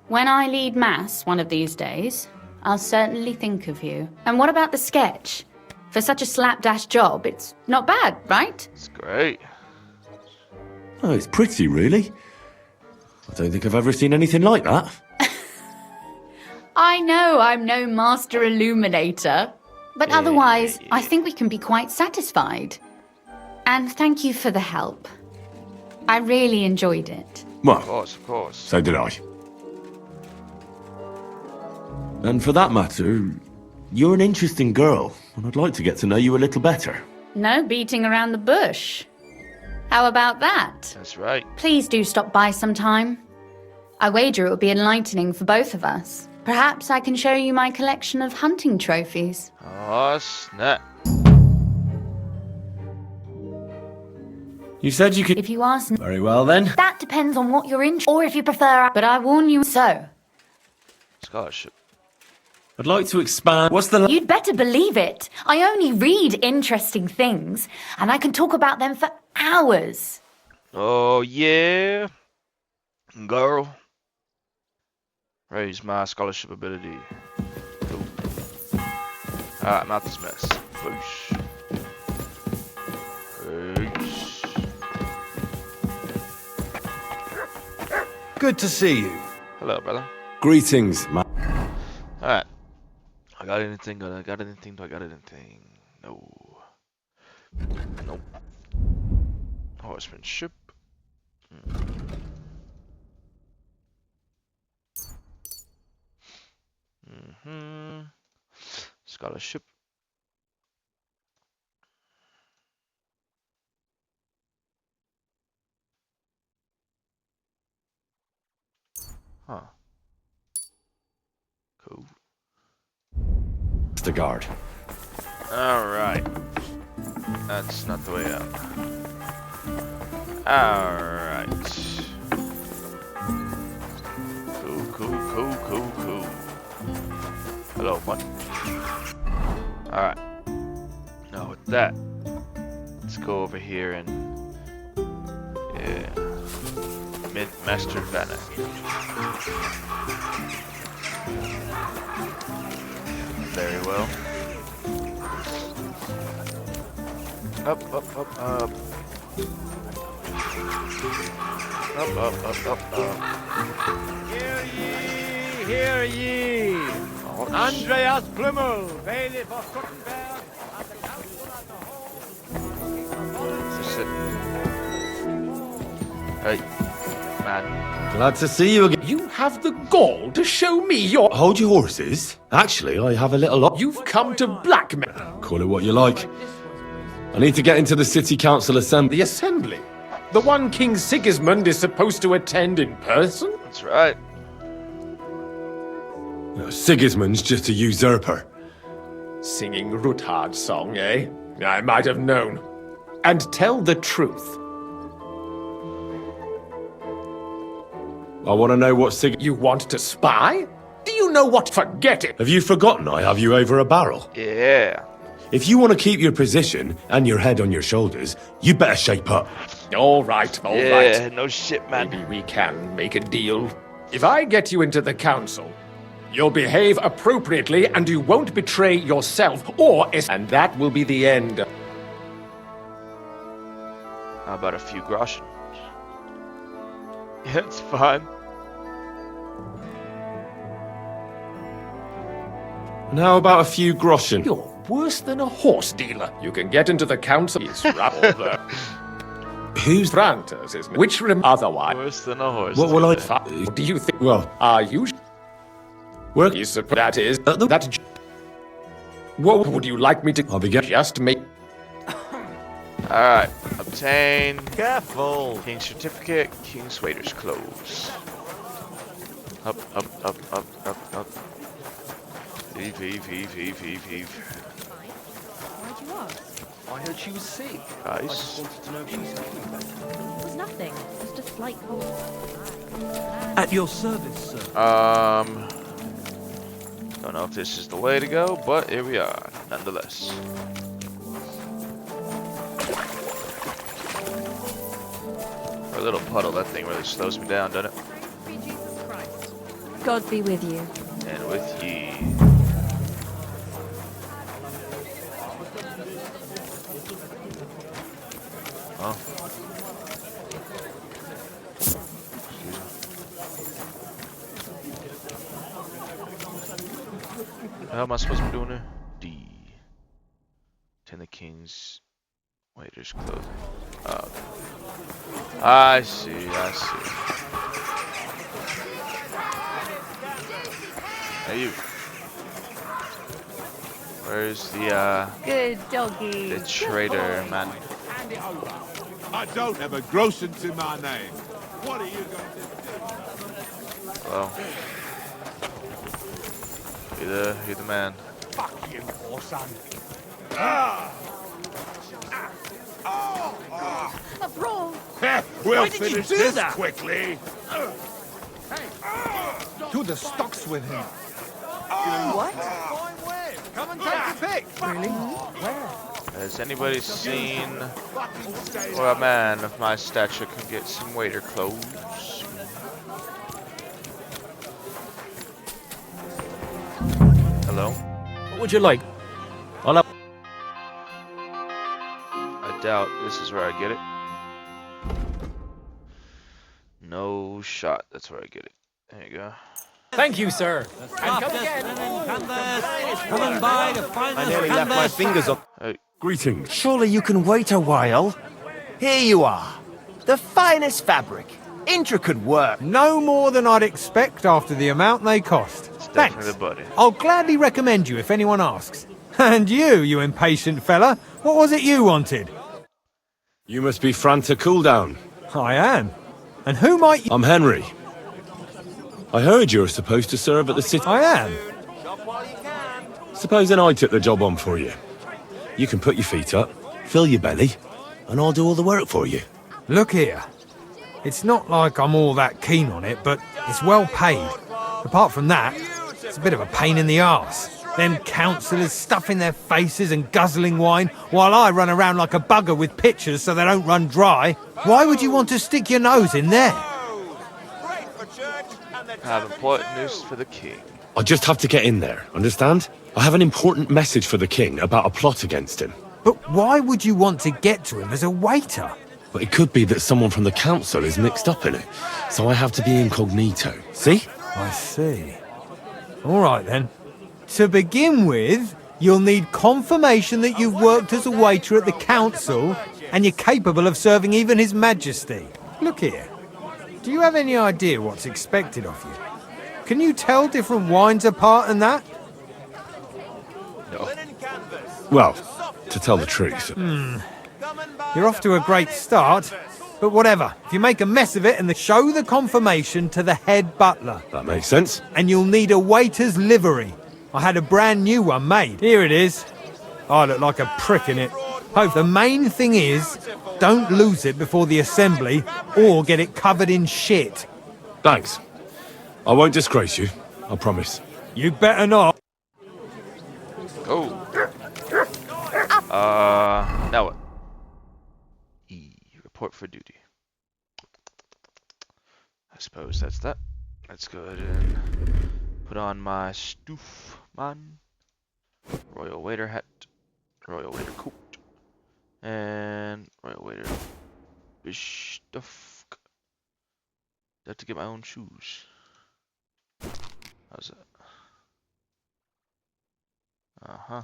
when I lead mass one of these days, I'll certainly think of you. And what about the sketch? For such a slapdash job, it's not bad, right?
It's great.
Oh, it's pretty, really. I don't think I've ever seen anything like that.
I know I'm no master illuminator, but otherwise, I think we can be quite satisfied. And thank you for the help. I really enjoyed it.
Well,
Of course.
so did I. And for that matter, you're an interesting girl, and I'd like to get to know you a little better.
No beating around the bush. How about that?
That's right.
Please do stop by sometime. I wager it will be enlightening for both of us. Perhaps I can show you my collection of hunting trophies.
Oh, snap.
You said you could...
If you ask...
Very well, then.
That depends on what you're into, or if you prefer... But I warn you so.
Scholarship.
I'd like to expand... What's the...
You'd better believe it. I only read interesting things, and I can talk about them for hours.
Oh, yeah. Girl. Raise my scholarship ability. Cool. Alright, I'm out this mess. Boosh. Boosh.
Good to see you.
Hello, brother.
Greetings, man.
Alright. I got anything? Do I got anything? No. Nope. Horsemanship. Scholarship. Huh. Cool.
The guard.
Alright. That's not the way out. Alright. Cool. Hello, what? Alright. Now with that, let's go over here and... Yeah. Mint Master Banner. Very well. Up.
Hear ye! Andreas Plummel, bailiff of Kuttenberg, and the council as a whole.
Hey, man.
Glad to see you again.
You have the gall to show me your...
Hold your horses. Actually, I have a little lot.
You've come to blackmail.
Call it what you like. I need to get into the city council assembly.
The assembly? The one King Sigismund is supposed to attend in person?
That's right.
Sigismund's just a usurper.
Singing Ruthard's song, eh? I might have known. And tell the truth.
I want to know what Sig...
You want to spy? Do you know what? Forget it!
Have you forgotten I have you over a barrel?
Yeah.
If you want to keep your position and your head on your shoulders, you better shape up.
All right, all right.
Yeah, no shit, man.
Maybe we can make a deal. If I get you into the council, you'll behave appropriately and you won't betray yourself or... And that will be the end.
How about a few groschen? Yeah, it's fine.
And how about a few groschen?
You're worse than a horse dealer. You can get into the council. It's rather...
Who's...
Francis, isn't it? Which otherwise...
Worse than a horse.
What will I...
What do you think?
Well...
Are you...
Work...
That is... That... What would you like me to...
I'll begin...
Just make...
Alright. Obtain...
Careful!
King's certificate, King's waiter's clothes. Up, up, up, up, up, up. Heave, heave, heave, heave, heave, heave.
Why'd you ask?
I heard she was sick. I
Guys.
just wanted to know if she's feeling better.
It was nothing. Just a slight cold.
At your service, sir.
Don't know if this is the way to go, but here we are, nonetheless. For a little puddle, that thing really slows me down, doesn't it?
God be with you.
And with ye. Oh. How am I supposed to be doing it? D. Tend the king's waiter's clothing. Oh. I see, I see. Hey you. Where's the
Good doggy.
the traitor, man?
Hand it over. I don't have a groschen to my name. What are you going to do?
Well. You're the man.
Fuck you, poor son. Ah! Oh!
That's wrong.
We'll
Why did you
finish
do
this
that?
quickly.
To the stocks with him.
What?
Come and take your pick. Really? Where?
Has anybody seen where a man of my stature can get some waiter clothes? Hello?
What would you like?
I doubt this is where I get it. No shot. That's where I get it. There you go.
Thank you, sir.
And come again. Coming by the finest. I nearly left my fingers up.
Hey.
Greetings.
Surely you can wait a while. Here you are. The finest fabric. Intricate work.
No more than I'd expect after the amount they cost.
Definitely
Thanks.
the buddy.
I'll gladly recommend you if anyone asks. And you impatient fella, what was it you wanted?
You must be Franta Cooldown.
I am. And who might you...
I'm Henry. I heard you were supposed to serve at the city.
I am.
Supposing I took the job on for you. You can put your feet up, fill your belly, and I'll do all the work for you.
Look here. It's not like I'm all that keen on it, but it's well paid. Apart from that, it's a bit of a pain in the arse. Them councillors stuffing their faces and guzzling wine, while I run around like a bugger with pitchers so they don't run dry. Why would you want to stick your nose in there?
I have important news for the king.
I just have to get in there, understand? I have an important message for the king about a plot against him.
But why would you want to get to him as a waiter?
But it could be that someone from the council is mixed up in it, so I have to be incognito. See?
I see. All right, then. To begin with, you'll need confirmation that you've worked as a waiter at the council and you're capable of serving even His Majesty. Look here. Do you have any idea what's expected of you? Can you tell different wines apart and that?
No. Well, to tell the truth...
You're off to a great start, but whatever. If you make a mess of it and show the confirmation to the head butler.
That makes sense.
And you'll need a waiter's livery. I had a brand new one made. Here it is. I look like a prick in it. Hope the main thing is, don't lose it before the assembly or get it covered in shit.
Thanks. I won't disgrace you, I promise.
You better not.
Oh. Now what? Report for duty. I suppose that's that. Let's go ahead and put on my stoof man, royal waiter hat, royal waiter coat, and royal waiter stuff. I have to get my own shoes. How's that? Uh-huh.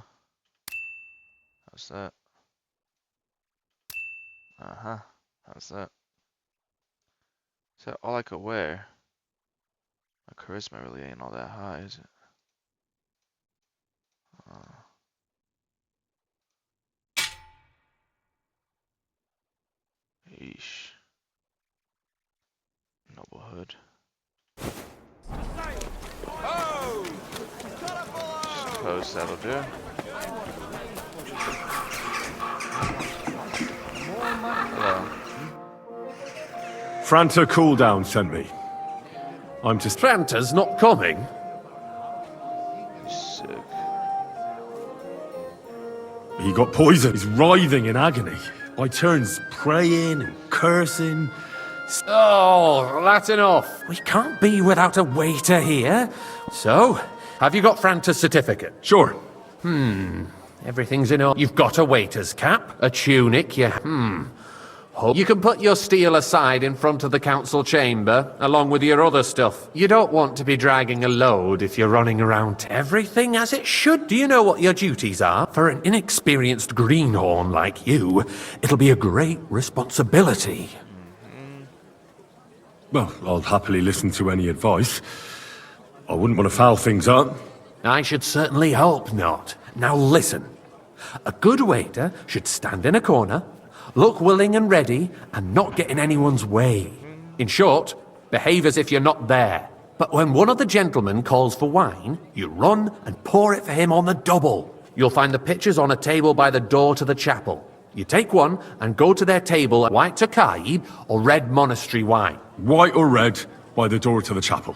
How's that? Uh-huh. How's that? Is that all I could wear? My charisma really ain't all that high, is it? Yeesh. Noble hood. Suppose that'll do. Hello.
Franta Cooldown sent me. I'm just...
Franta's not coming?
Sick.
He got poisoned. He's writhing in agony. By turns praying and cursing.
Oh, that's enough. We can't be without a waiter here. So, have you got Franta's certificate?
Sure.
Everything's in order. You've got a waiter's cap, a tunic, Hope you can put your steel aside in front of the council chamber, along with your other stuff. You don't want to be dragging a load if you're running around. Everything as it should. Do you know what your duties are? For an inexperienced greenhorn like you, it'll be a great responsibility.
Well, I'll happily listen to any advice. I wouldn't want to foul things up.
I should certainly hope not. Now listen. A good waiter should stand in a corner, look willing and ready, and not get in anyone's way. In short, behave as if you're not there. But when one of the gentlemen calls for wine, you run and pour it for him on the double. You'll find the pitchers on a table by the door to the chapel. You take one and go to their table, white Tokaib or red monastery wine.
White or red, by the door to the chapel.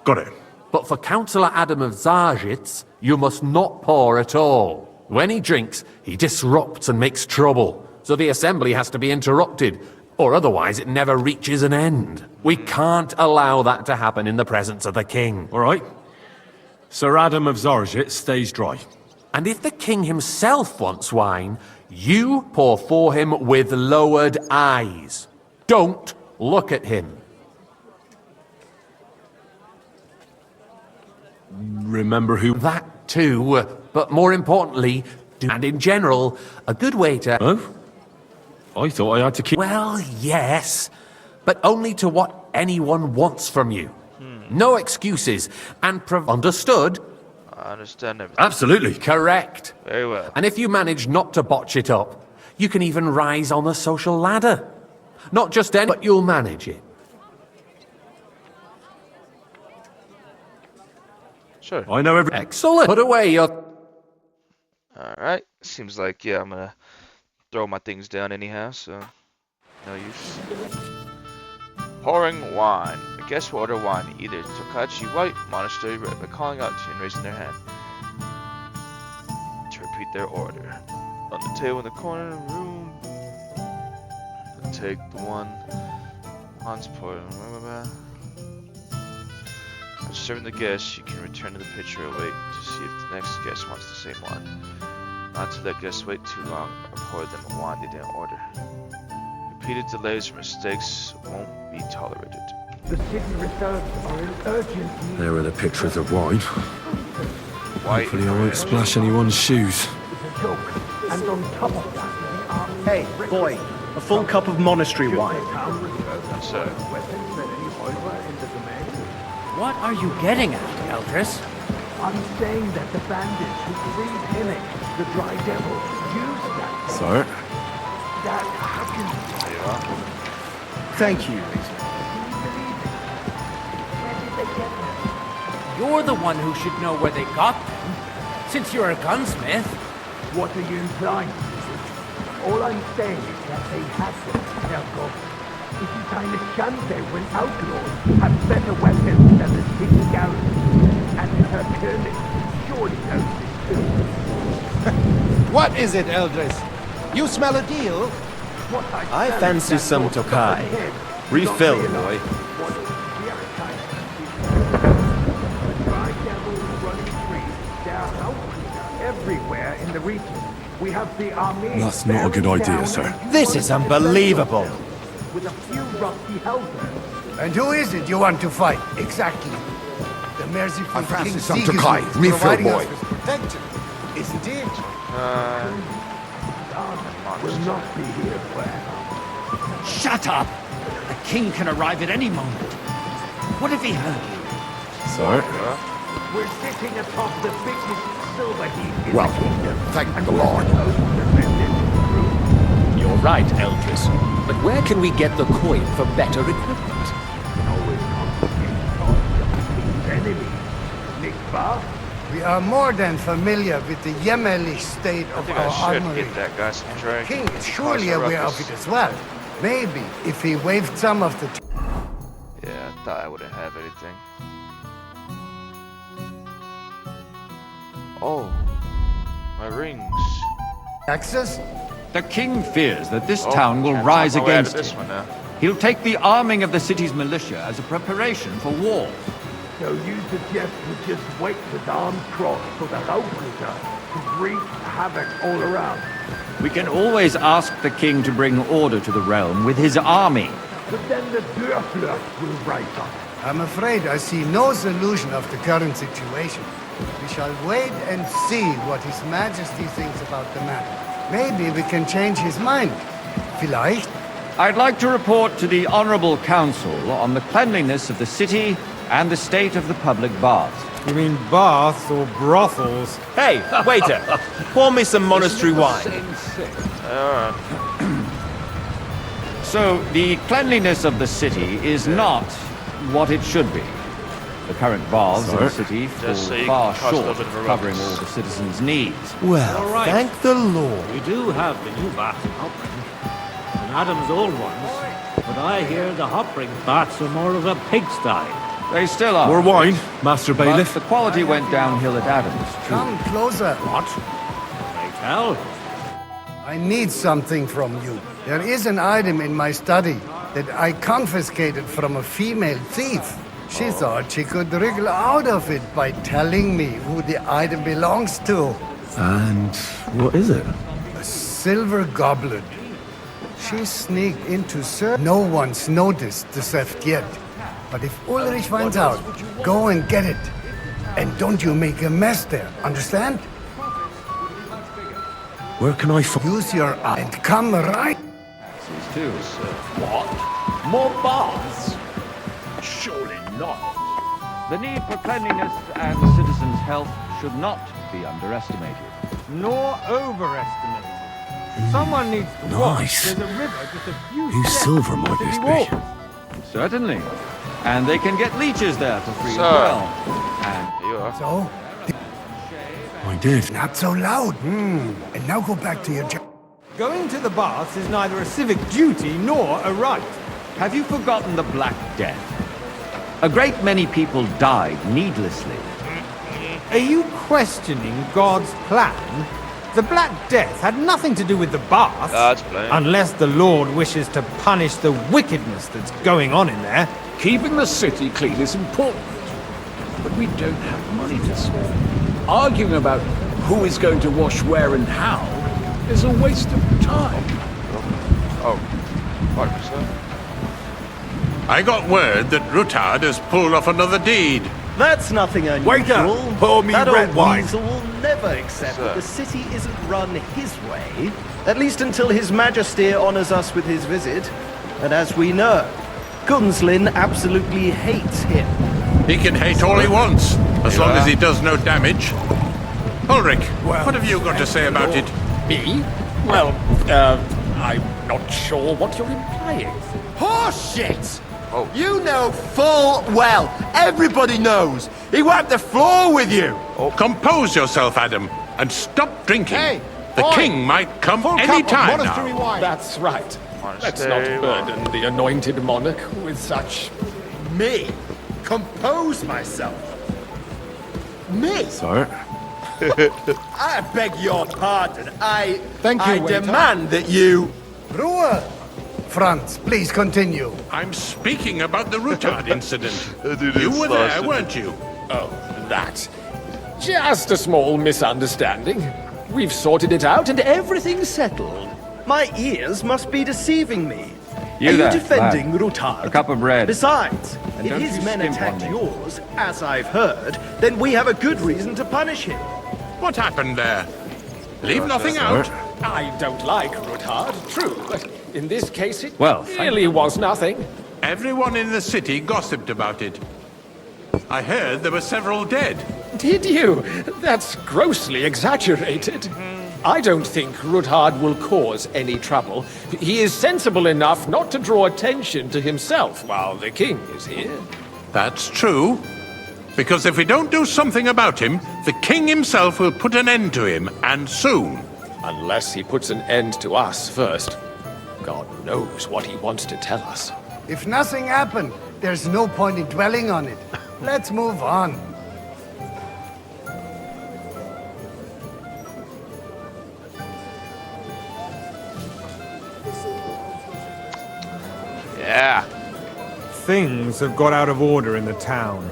Got it.
But for Councillor Adam of Zarzhitz, you must not pour at all. When he drinks, he disrupts and makes trouble. So the assembly has to be interrupted, or otherwise it never reaches an end. We can't allow that to happen in the presence of the king.
All right. Sir Adam of Zarzhitz stays dry.
And if the king himself wants wine, you pour for him with lowered eyes. Don't look at him.
Remember who...
That too, but more importantly, and in general, a good waiter...
Oh? I thought I had to keep...
Well, yes, but only to what anyone wants from you. No excuses, and understood?
I understand everything.
Absolutely.
Correct.
Very well.
And if you manage not to botch it up, you can even rise on the social ladder. Not just any, but you'll manage it.
Sure.
I know every...
Excellent. Put away your...
Alright. Seems like, yeah, I'm gonna throw my things down anyhow, so no use. Pouring wine. The guests will order wine, either Tokachi White, Monastery Red, by calling out to you and raising their hand to repeat their order. On the table in the corner of the room, take the one once poured. After serving the guests, you can return to the pitcher or wait to see if the next guest wants the same wine. Not to let guests wait too long or pour them a wine they didn't order. Repeated delays or mistakes won't be tolerated.
The city reserves are in urgent need.
There are the pictures of wine.
White
Hopefully I won't splash anyone's shoes.
And on top of that,
Hey, boy, a full cup of monastery wine.
That's it.
What are you getting at, Eldris?
I'm saying that the bandits who freed Hinnick, the Dry Devil, used that.
Sir?
That happened.
Thank you.
You're the one who should know where they got them, since you're a gunsmith.
What are you implying? All I'm saying is that they had them. Now go. It is eine Schande when outlaws have better weapons than the city garrison. And her König surely knows this too.
What is it, Eldris? You smell a deal?
What
I fancy some Tokai. Refill, boy.
Everywhere in the region, we have the army.
That's not a good idea, sir.
This is unbelievable.
With a few rusty helpers.
And who is it you want to fight? Exactly. The merciful
I fancy
King
some
Sigismund
Tokai.
is
Refill,
providing
boy.
us with protection, isn't it?
Will not be here forever.
Shut up! The king can arrive at any moment. What if he heard you?
Sir?
We're sitting atop the biggest silver heap in
Well,
the kingdom.
thank the Lord.
You're right, Eldris. But where can we get the coin for better equipment?
Enemies, nicht wahr?
We are more than familiar with the Yemenish state
I
of
think
our
I should
armory.
get that guy some drink.
King is surely
Cause a
aware of
ruckus.
it as well. Maybe if he waved some of the...
Yeah, I thought I wouldn't have anything. Oh, my rings.
Access?
The king fears that this
Oh,
town will
can't
rise
talk my way out of
against
this
him.
one now.
He'll take the arming of the city's militia as a preparation for war.
So you suggest we just wait with armed cross for the Hauptliga to wreak havoc all around?
We can always ask the king to bring order to the realm with his army.
But then the Dörfler will rise up.
I'm afraid I see no solution of the current situation. We shall wait and see what His Majesty thinks about the matter. Maybe we can change his mind. Vielleicht?
I'd like to report to the Honorable Council on the cleanliness of the city and the state of the public baths.
You mean baths or brothels?
Hey, waiter, pour me some monastery wine.
So, the cleanliness of the city is not what it should be. The current baths in the city fall
Just so you
far
can cause a
short
little bit of
of
a
covering
ruckus.
all the citizens' needs.
Well,
All right.
thank the Lord.
We do have the new baths in Hopring, and Adam's old ones. But I hear the Hopring baths are more of a pigsty.
They still are.
More wine, Master
But
Bailiff.
the quality went downhill at Adams, too.
Come closer.
What? Pray tell.
I need something from you. There is an item in my study that I confiscated from a female thief. She thought she could wriggle out of it by telling me who the item belongs to.
And what is it?
A silver goblet. She sneaked into Sir. No one's noticed the theft yet. But if Ulrich finds out, go and get it. And don't you make a mess there, understand?
Where can I find...
Use your eye and come right.
These two.
What? More baths? Surely not.
The need for cleanliness and citizens' health should not be underestimated.
Nor overestimated. Someone needs to
Nice.
watch. There's a river just a few
Whose
steps
silver
from
might
the
this
city
be?
walls.
Certainly. And they can get leeches there for free as
Sir.
well. And
Here you are.
So,
I did.
not so loud. And now go back to your job.
Going to the baths is neither a civic duty nor a right.
have you forgotten the Black Death? A great many people died needlessly.
Are you questioning God's plan? The Black Death had nothing to do with the baths.
That's plain.
Unless the Lord wishes to punish the wickedness that's going on in there.
Keeping the city clean is important, but we don't have money to spend. Arguing about who is going to wash where and how is a waste of time.
Oh. Pardon me, sir.
I got word that Rutard has pulled off another deed.
That's nothing unusual.
Waiter, pour me
that
red
old
wine.
weasel will never accept that the city isn't run his way, at least until His Majesty honours us with his visit. And as we know, Gunslin absolutely hates him.
He can hate all he wants, as long as he does no damage. Ulrich, what have you got to say about it?
Me? Well, I'm not sure what you're implying.
Horseshit! Oh. You know full well, everybody knows, he wiped the floor with you!
Oh. Compose yourself, Adam, and stop drinking.
Hey,
the
boy.
king might come
Full
any
cup of
time
monastery
now.
wine. That's right. Let's not burden the anointed monarch with such...
Me? Compose myself? Me?
Sir?
I beg your pardon.
Thank you,
I
waiter.
demand that you... Ruhe! Franz, please continue.
I'm speaking about the Rutard incident.
Dude,
You
it's
were there,
awesome.
weren't you?
Oh, that. Just a small misunderstanding. We've sorted it out and everything's settled.
My ears must be deceiving me.
You
Are
there,
you defending
lad.
Rutard?
A cup of bread.
Besides,
And
if
don't
his
you
men
skimp
attacked
on me.
yours, as I've heard, then we have a good reason to punish him.
What happened there? Leave nothing out.
I don't like Rutard, true, but in this case it
Well,
really was nothing.
Everyone in the city gossiped about it. I heard there were several dead.
Did you? That's grossly exaggerated. I don't think Rutard will cause any trouble. He is sensible enough not to draw attention to himself while the king is here.
That's true. Because if we don't do something about him, the king himself will put an end to him, and soon.
Unless he puts an end to us first. God knows what he wants to tell us.
If nothing happened, there's no point in dwelling on it. Let's move on.
Yeah.
Things have got out of order in the town.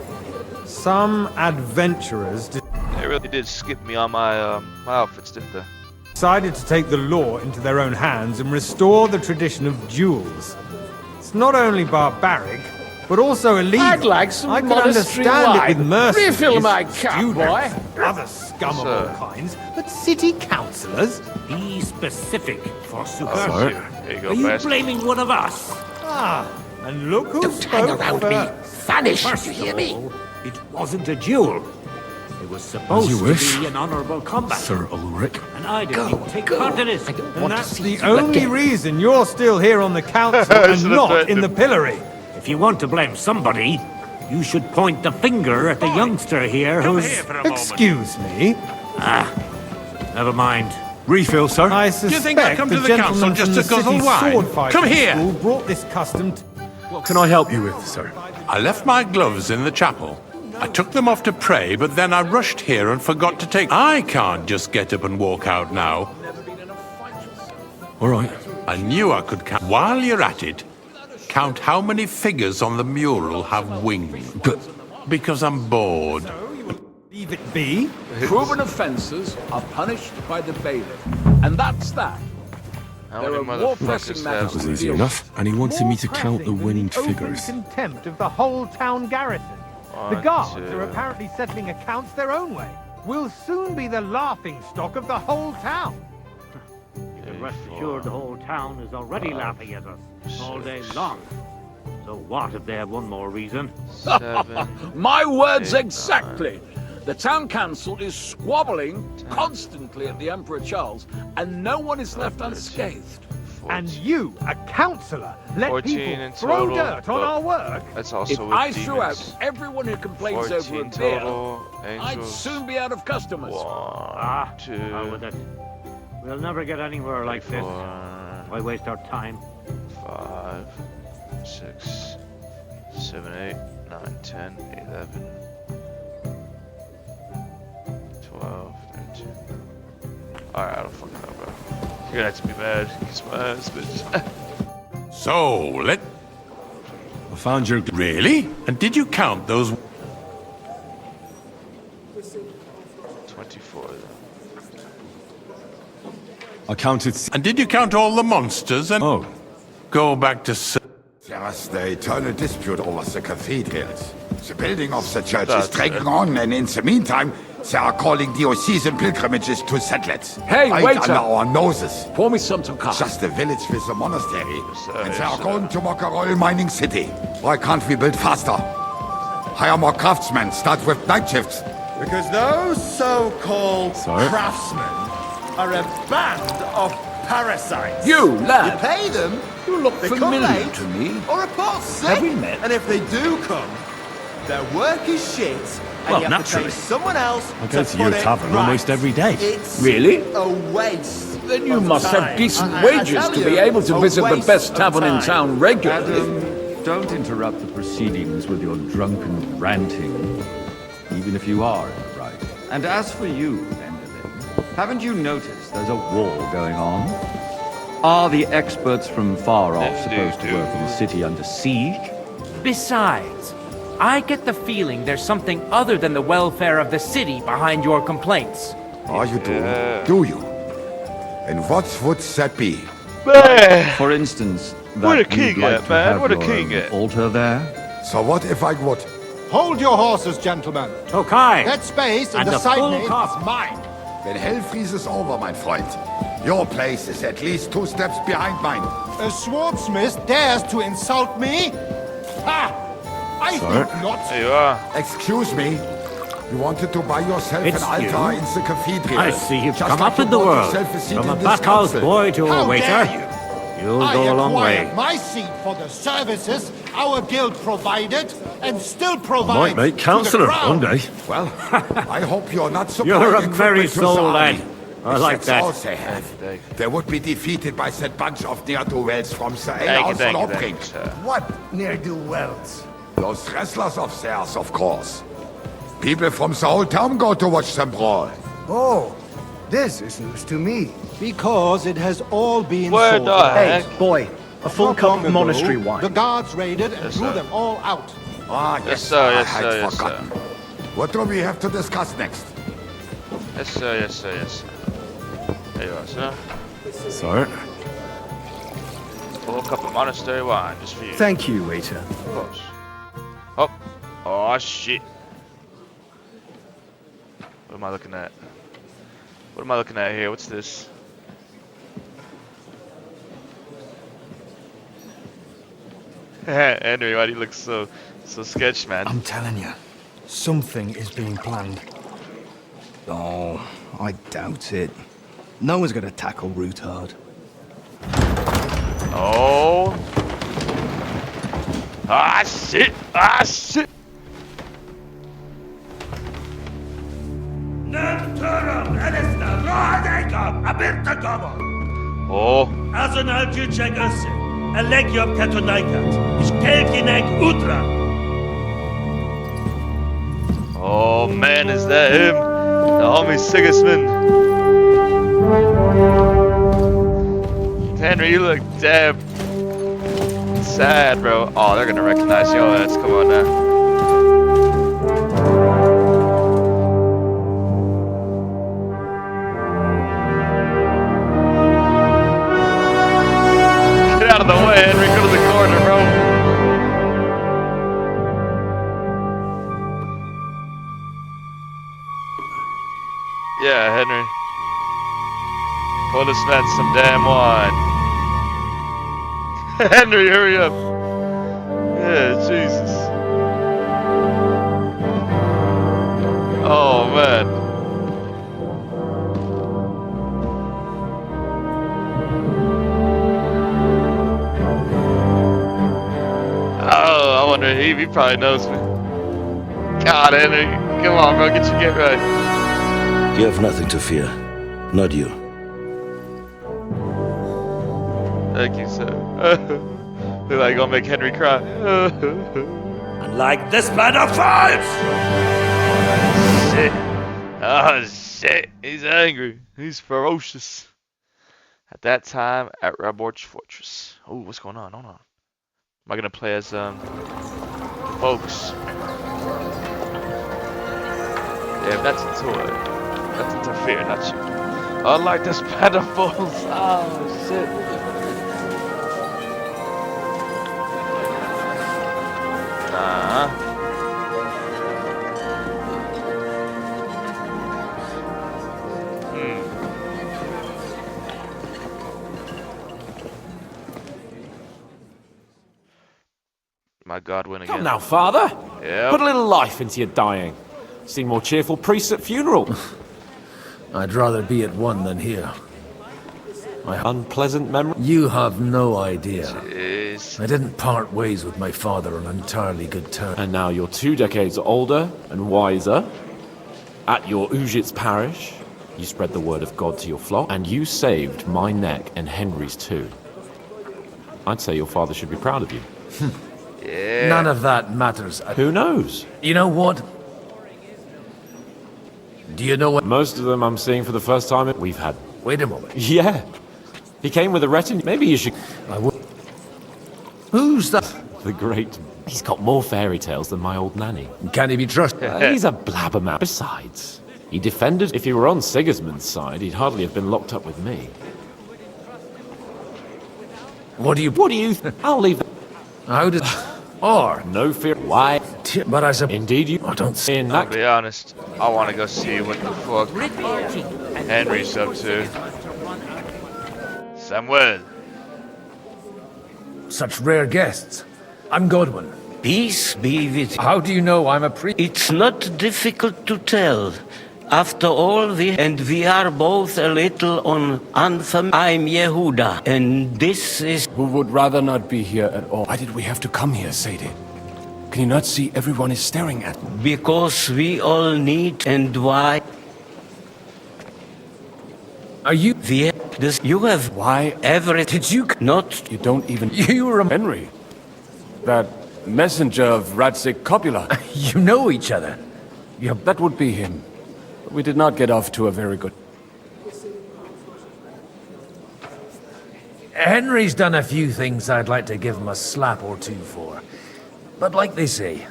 Some adventurers
They really did skip me on my my outfits, didn't they?
decided to take the law into their own hands and restore the tradition of duels. It's not only barbaric, but also illegal.
I'd like some
I can
monastery
understand it
wine.
with mercenaries,
Refill my cup,
students,
boy.
other scum of all kinds, but city councillors?
Be specific, for
Sorry. There you go,
Are you
bastard.
blaming one of us?
Ah, and look who
Don't hang
spoke
around me.
first.
Vanish,
First
you
of
hear me?
all,
It wasn't a duel. It was supposed
you
to
wish,
be an honourable combat.
Sir Ulrich.
And I didn't take part in it.
And that's the only reason you're still here on the council and not in the pillory.
If you want to blame somebody, you should point the finger at the youngster here who's...
Excuse me?
Ah, never mind.
Refill, sir.
I
you
suspect
think I come
the
to the council
gentleman
just
from
to
the
guzzle
city's
wine?
sword fighting
Come here.
school brought this custom to...
What can I help you with, sir?
I left my gloves in the chapel. I took them off to pray, but then I rushed here and forgot to take... I can't just get up and walk out now.
All right.
I knew I could count. While you're at it, count how many figures on the mural have wings.
But...
Because I'm bored.
Leave it be?
Proven offences are punished by the bailiff. And that's that.
How
There
many
are more
motherfuckers
pressing
have
matters
That was
to
easy
deal
enough, and he wanted me to count the winged
Open
figures.
contempt of the whole town garrison. The
One,
guards
two.
are apparently settling accounts their own way. We'll soon be the laughing stock of the whole town.
You can rest assured the whole town is already laughing at us all day long. So what if they have one more reason?
My words exactly. The town council is squabbling constantly at the Emperor Charles, and no one is left unscathed.
And you, a councillor, let
14
people
in
throw
total,
dirt on
but
our work?
That's also
If
with
I
demons.
threw out everyone who complains over a
14
beer,
total,
I'd
angels.
soon be out of customers.
Ah,
two,
out with it. We'll never get anywhere like this. Why waste our time?
5, 6, 7, 8, 9, 10, 11, 12, 13. Alright, I don't fucking know, bro. You're gonna have to be mad. Kiss my ass, bitch.
So, let...
I found your...
Really? And did you count those...
24 then.
I counted...
And did you count all the monsters and...
Oh.
go back to...
There's the eternal dispute over the cathedrals. The building of the church is dragging on, and in the meantime, they are calling diocesan pilgrimages to settlers.
Hey,
right
waiter!
under our noses.
Pour me some Tokar.
Just a village with a monastery. And they are going to mock a royal mining city. Why can't we build faster? Hire more craftsmen, start with night shifts.
Because those so-called craftsmen are a band of parasites.
You, lad!
You pay them,
You look
they
familiar
come late,
to me.
or report sick.
Have we met?
And if they do come, their work is shit, and
Well,
you have
naturally.
to pay someone else
I go
to
to your
put it
tavern
right.
almost every day.
It's
Really?
a waste.
Then you
of
must
time.
have decent
I
wages
tell
to
you,
be able to
a
visit the
waste
best
of
tavern in
time.
town regularly.
Adam, don't interrupt the proceedings with your drunken ranting, even if you are in the right. And as for you, Enderlin, haven't you noticed there's a war going on? Are the experts from far off supposed to work in a city under siege?
Besides, I get the feeling there's something other than the welfare of the city behind your complaints.
Oh, you do? Do you? And what would that be?
For instance,
What a
that
king
you'd like
at,
to
man,
have
what a
your
king
own
at.
altar there?
So what if I would?
Hold your horses, gentlemen.
Tokai!
That space in
And
the
the
side
full
nave
cost.
is mine.
Then hell freezes over, my friend. Your place is at least 2 steps behind mine.
A swordsmith dares to insult me? Ha! I think not.
There you are.
Excuse me. You wanted to buy yourself
It's
an
you?
altar in the cathedral.
I see you've
Just
come
like
up
you
in the
bought
world.
yourself a seat
From a
in this
bathhouse
council.
boy to a
How
waiter.
dare
You'll
I
go a long
acquired
way.
my seat for the services our guild provided and still
I
provides
might make
to the
councillor
crown.
one day.
Well, I hope you're not supplying
You're a
equipment
merry
to the
soul,
army.
lad. I
If
like
that's
that.
all they have. They would be defeated by that bunch of ne'er-do-wells from the
Thank you,
alehouse
thank
on
you, thank
Obring.
What ne'er-do-wells?
Those wrestlers of theirs, of course. People from the whole town go to watch them brawl.
Oh, this is news to me.
Because it has all been
Where
sorted
the
out.
heck?
Hey,
boy, a full
not
cup
long
of
ago,
monastery wine.
The guards raided and
Yes,
threw
sir.
them all out.
Ah,
Yes, sir, yes,
I had
sir, yes,
forgotten.
sir.
What do we have to discuss next?
Yes, sir, yes, sir, yes, sir. There you are, sir.
Sir?
Full cup of monastery wine, just for you.
Thank you, waiter.
Of course. Oh. Oh, shit. What am I looking at? What am I looking at here? What's this? Henry, why do you look so sketch, man?
I'm telling you, something is being planned. Oh, I doubt it. No one's gonna tackle Rootard.
Oh. Ah, shit. Ah, shit. Oh.
Azonal Juchek Ose, Alegiop Katonaikat, Ishkelkinek Utra.
Oh man, is that him? The homie Sigismund. Henry, you look damn sad, bro. Oh, they're gonna recognize your ass. Come on now. Get out of the way, Henry. Go to the corner, bro. Yeah, Henry. Pour this man some damn wine. Henry, hurry up. Yeah, Jesus. Oh, man. Oh, I wonder, he probably knows me. God, Henry. Come on, bro. Get right.
You have nothing to fear. Not you.
Thank you, sir. Look like gonna make Henry cry.
Unlike this man of fives!
Shit. Oh shit. He's angry. He's ferocious. At that time at Raborch Fortress. Oh, what's going on? Hold on. Am I gonna play as the folks? Yeah, that's into it. That's interfere, not you. Unlike this band of fools. Oh shit. my Godwin again.
Come now, Father.
Yep.
Put a little life into your dying. Seen more cheerful priests at funeral.
I'd rather be at one than here.
My unpleasant memory.
You have no idea.
Jeez.
I didn't part ways with my father on entirely good terms.
And now you're 2 decades older and wiser. At your Ujit's parish, you spread the word of God to your flock, and you saved my neck and Henry's too. I'd say your father should be proud of you.
Yeah.
None of that matters.
Who knows?
You know what? Do you know what?
Most of them I'm seeing for the first time we've had.
Wait a moment.
Yeah. He came with a retinue. Maybe you should...
I will. Who's that?
The great... He's got more fairy tales than my old nanny.
Can he be trusted?
He's a blabbermouth. Besides, he defended... If he were on Sigismund's side, he'd hardly have been locked up with me.
What do you...
I'll leave...
How did... Or...
No fear. Why?
But I said...
Indeed you...
I don't see...
In
I'll
that...
be honest, I want to go see what the fuck Henry's up to. Samuel.
Such rare guests. I'm Godwin.
Peace be with you.
How do you know I'm a priest?
It's not difficult to tell. After all, we are both a little unfamiliar. I'm Yehuda, and this is...
Who would rather not be here at all? Why did we have to come here, Sadie? Can you not see everyone is staring at me?
Because we all need, and why?
Are you...
This, you have...
Why?
Everything.
Did you...
Not... You don't even...
You were...
Henry. That messenger of Radzik Copula.
You know each other.
Yep, that would be him. We did not get off to a very good...
Henry's done a few things I'd like to give him a slap or two for. But like they say,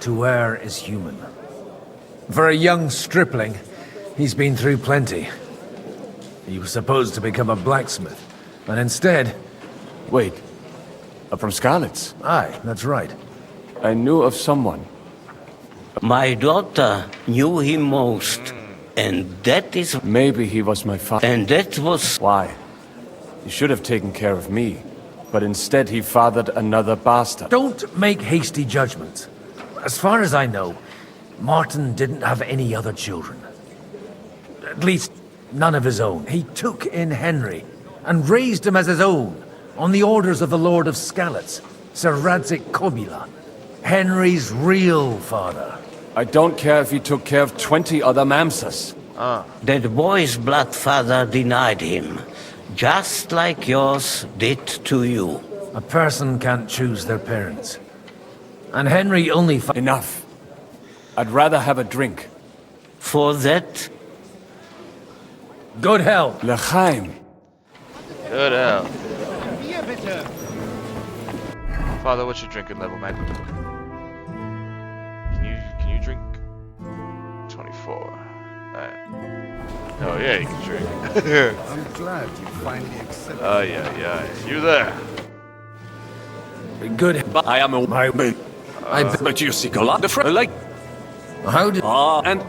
to err is human. For a young stripling, he's been through plenty. He was supposed to become a blacksmith, and instead...
Wait, from Scarlet's?
Aye, that's right.
I knew of someone.
My daughter knew him most, and that is...
Maybe he was my father.
And that was...
Why? He should have taken care of me, but instead he fathered another bastard.
Don't make hasty judgments. As far as I know, Martin didn't have any other children. At least, none of his own. He took in Henry, and raised him as his own, on the orders of the Lord of Skalitz, Sir Radzik Kobila, Henry's real father.
I don't care if he took care of 20 other mamsas.
That boy's blood father denied him, just like yours did to you.
A person can't choose their parents. And Henry only...
Enough. I'd rather have a drink.
For that...
Good hell.
L'chaim.
Good hell. Father, what's your drinking level, man? Can you drink? 24. Alright. Oh yeah, you can drink.
I'm glad you finally accepted.
Oh yeah. You there?
Good.
I am a...
I
bet you see a lot of... Like...
How did...
and...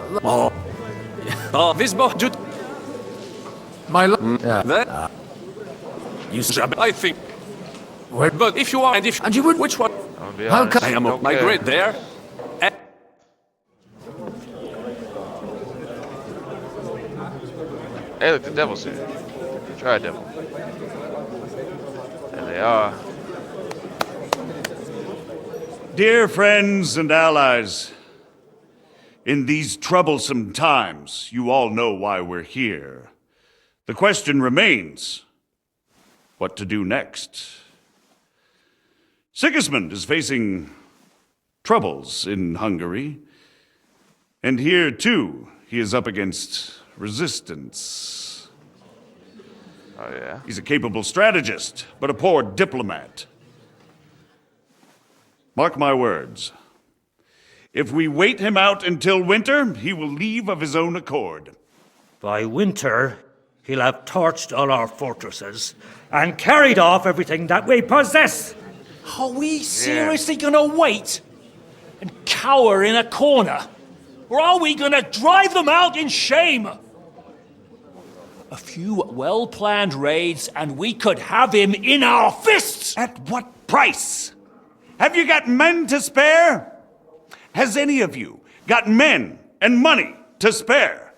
Visbo...
My
That... You said... I think...
Where?
But if you are... And if...
And you would...
Which one?
How come...
I am a migrate there.
Hey, look, the devil's here. Try a devil. There they are.
Dear friends and allies, in these troublesome times, you all know why we're here. The question remains, what to do next? Sigismund is facing troubles in Hungary, and here, too, he is up against resistance.
Oh, yeah?
He's a capable strategist, but a poor diplomat. Mark my words. If we wait him out until winter, he will leave of his own accord.
By winter, he'll have torched all our fortresses and carried off everything that we possess.
Are we seriously gonna wait and cower in a corner? Or are we gonna drive them out in shame? A few well-planned raids and we could have him in our fists!
At what price? Have you got men to spare? Has any of you got men and money to spare?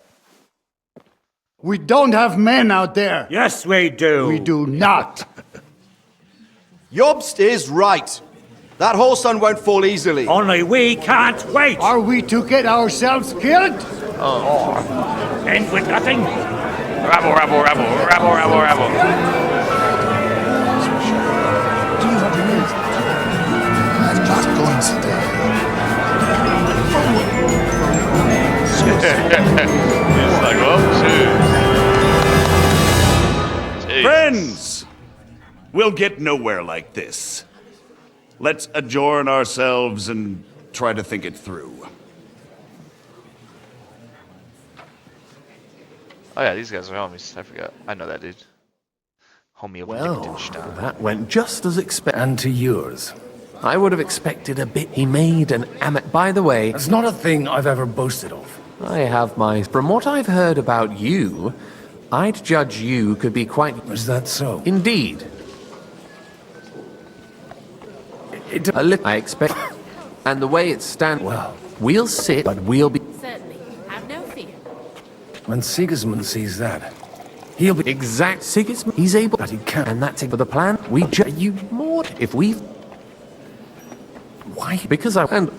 We don't have men out there.
Yes, we do.
We do not.
Jobst is right. That whole sun won't fall easily.
Only we can't wait.
Are we to get ourselves killed?
End with nothing.
Rabble, rabble, rabble, rabble, rabble, rabble.
Do you have news? I'm not going
It's like, oh, shoot.
Friends, we'll get nowhere like this. Let's adjourn ourselves and try to think it through.
Oh yeah, these guys are homies. I forgot. I know that dude. Homie of Liechtenstein.
That went just as expected. And to yours. I would have expected a bit. He made an By the way, it's not a thing I've ever boasted of. I have my... From what I've heard about you, I'd judge you could be quite... Is that so? Indeed. I expect... And the way it stands... Well, we'll sit, but we'll be...
Certainly. Have no fear.
When Sigismund sees that, he'll be... Exact Sigismund? He's able... But he can. And that's it for the plan. We you more... If we... Why? Because I... And...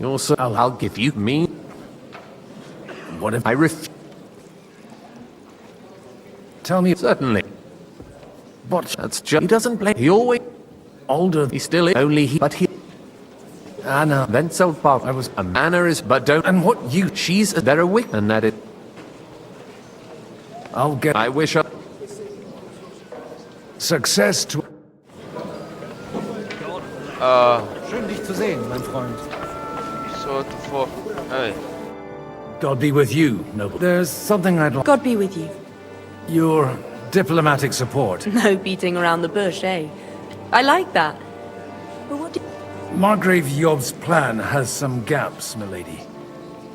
Also, I'll give you me... What if I Tell me... Certainly. But that's just... He doesn't play... He always... Older... He still is... Only he... But he... Anna... Then so far I was... Anna is... But don't... And what you... She's... They're a wick... And that it... I'll get... I wish her... Success to...
Schön dich zu sehen, mein Freund.
So what the fuck? Hey.
God be with you, noble. There's something I'd like...
God be with you.
Your diplomatic support.
No beating around the bush, eh? I like that. But what do...
Margrave Job's plan has some gaps, milady.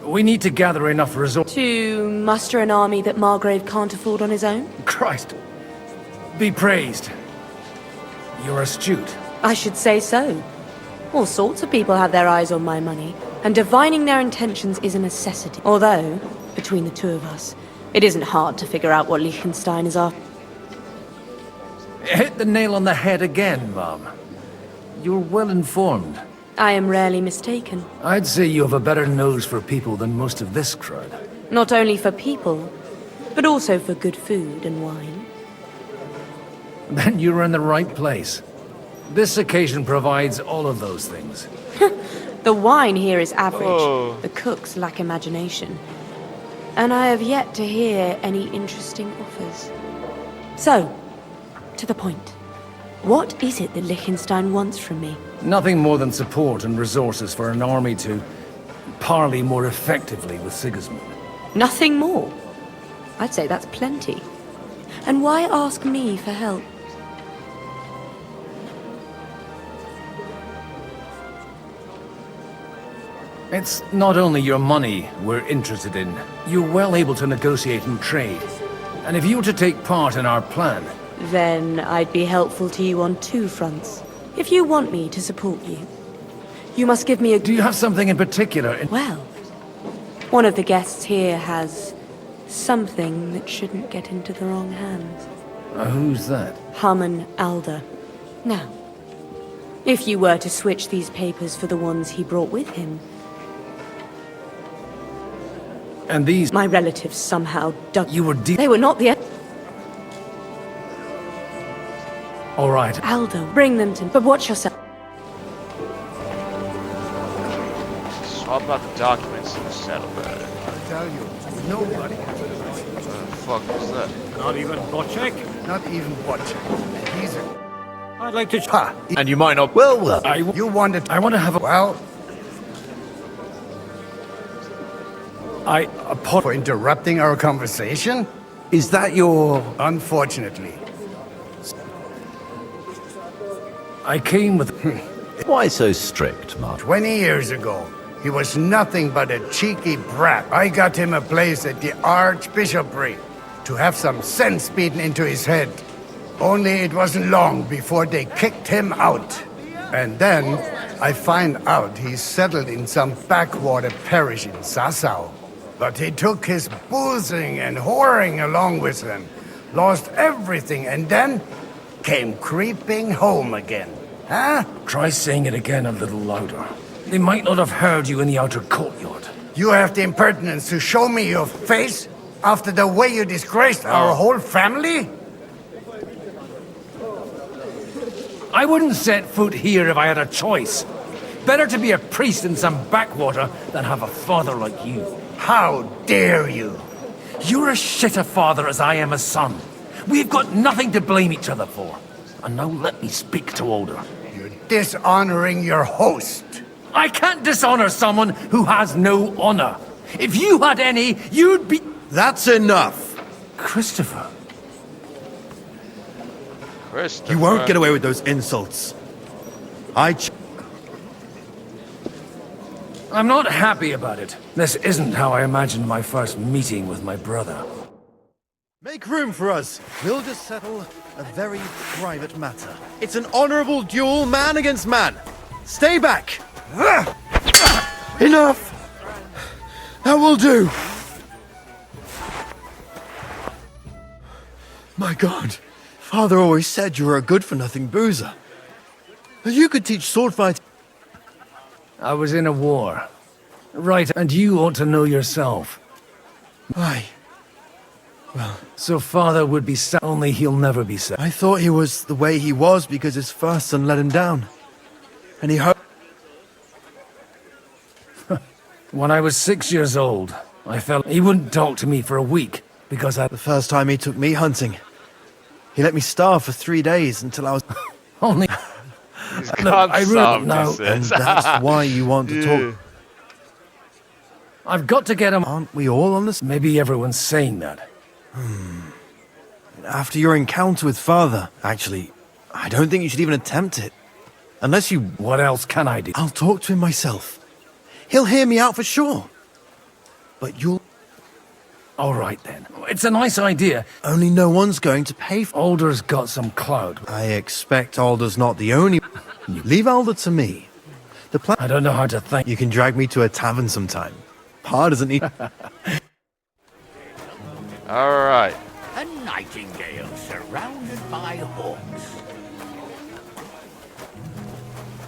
We need to gather enough resources...
To muster an army that Margrave can't afford on his own?
Christ. Be praised. You're astute.
I should say so. All sorts of people have their eyes on my money, and divining their intentions is a necessity. Although, between the two of us, it isn't hard to figure out what Liechtenstein is after.
Hit the nail on the head again, Mom. You're well informed.
I am rarely mistaken.
I'd say you have a better nose for people than most of this crowd.
Not only for people, but also for good food and wine.
Then you're in the right place. This occasion provides all of those things.
The wine here is average.
Oh.
The cooks lack imagination. And I have yet to hear any interesting offers. So, to the point. What is it that Liechtenstein wants from me?
Nothing more than support and resources for an army to parley more effectively with Sigismund.
Nothing more? I'd say that's plenty. And why ask me for help?
It's not only your money we're interested in. You're well able to negotiate and trade. And if you were to take part in our plan...
Then I'd be helpful to you on two fronts. If you want me to support you, you must give me a...
Do you have something in particular?
Well, one of the guests here has something that shouldn't get into the wrong hands.
Who's that?
Haman Alder. Now, if you were to switch these papers for the ones he brought with him...
And these...
My relatives somehow dug...
You were
They were not the...
All right.
Aldo, bring them to... But watch yourself.
Swap out the documents and settle that.
I tell you, nobody has a right.
What the fuck was that?
Not even Bocek?
Not even Bocek. He's a...
I'd like to...
Ha!
And you might not...
Well, you wanted...
I want to have a...
Well... For interrupting our conversation?
Is that your...
Unfortunately.
I came with...
Why so strict, Mark?
20 years ago, he was nothing but a cheeky brat. I got him a place at the Archbishopric to have some sense beaten into his head. Only it wasn't long before they kicked him out. And then I find out he's settled in some backwater parish in Sassau. But he took his boozing and whoring along with him, lost everything, and then came creeping home again. Huh?
Try saying it again a little louder. They might not have heard you in the outer courtyard.
You have the impertinence to show me your face after the way you disgraced our whole family?
I wouldn't set foot here if I had a choice. Better to be a priest in some backwater than have a father like you.
How dare you?
You're as shit a father as I am a son. We've got nothing to blame each other for. And now let me speak to Older.
You're dishonoring your host.
I can't dishonor someone who has no honor. If you had any, you'd be...
That's enough.
Christopher.
You won't get away with those insults.
I'm not happy about it. This isn't how I imagined my first meeting with my brother.
Make room for us. We'll just settle a very private matter. It's an honorable duel, man against man. Stay back. Enough. That will do. My God. Father always said you were a good-for-nothing boozer. You could teach sword fight.
I was in a war. Right, and you ought to know yourself.
Aye. Well...
So father would be sad, only he'll never be sad.
I thought he was the way he was because his first son let him down. And he hoped...
When I was 6 years old, I felt he wouldn't talk to me for a week because I...
The first time he took me hunting, he let me starve for 3 days until I was...
Only...
Look, I really know.
And that's why you want to talk.
I've got to get him...
Aren't we all on this?
Maybe everyone's saying that.
After your encounter with Father, actually, I don't think you should even attempt it. Unless you...
What else can I do?
I'll talk to him myself. He'll hear me out for sure. But you'll...
All right, then. It's a nice idea.
Only no one's going to pay for...
Alder's got some clout.
I expect Alder's not the only... Leave Alder to me. The plan...
I don't know how to think.
You can drag me to a tavern sometime. Pa doesn't need...
Alright.
A nightingale surrounded by hawks.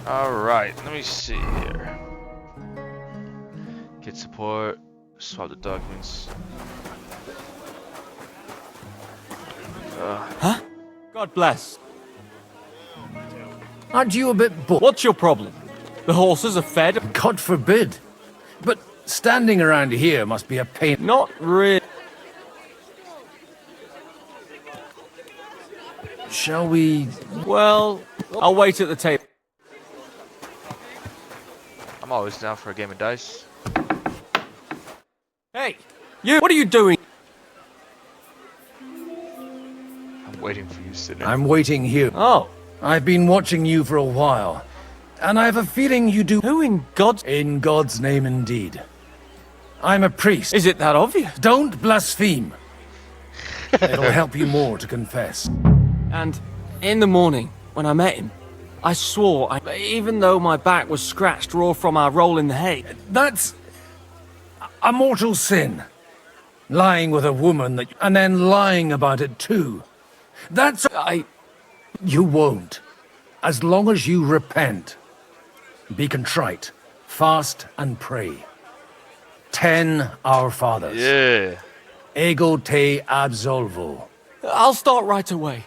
Alright, let me see here. Get support. Swap the documents.
Huh? God bless.
Aren't you a bit bored?
What's your problem? The horses are fed?
God forbid. But standing around here must be a pain.
Not really.
Shall we...
Well, I'll wait at the table.
I'm always down for a game of dice.
Hey, you! What are you doing?
I'm waiting for you, Sidney.
I'm waiting here.
Oh.
I've been watching you for a while. And I have a feeling you do...
Who in God's...
In God's name, indeed. I'm a priest.
Is it that obvious?
Don't blaspheme. It'll help you more to confess.
And in the morning, when I met him, I swore, even though my back was scratched raw from our roll in the hay.
That's a mortal sin. Lying with a woman that, and then lying about it too. That's... You won't. As long as you repent. Be contrite. Fast and pray. 10 Our Fathers.
Yeah.
Ego te absolvo.
I'll start right away.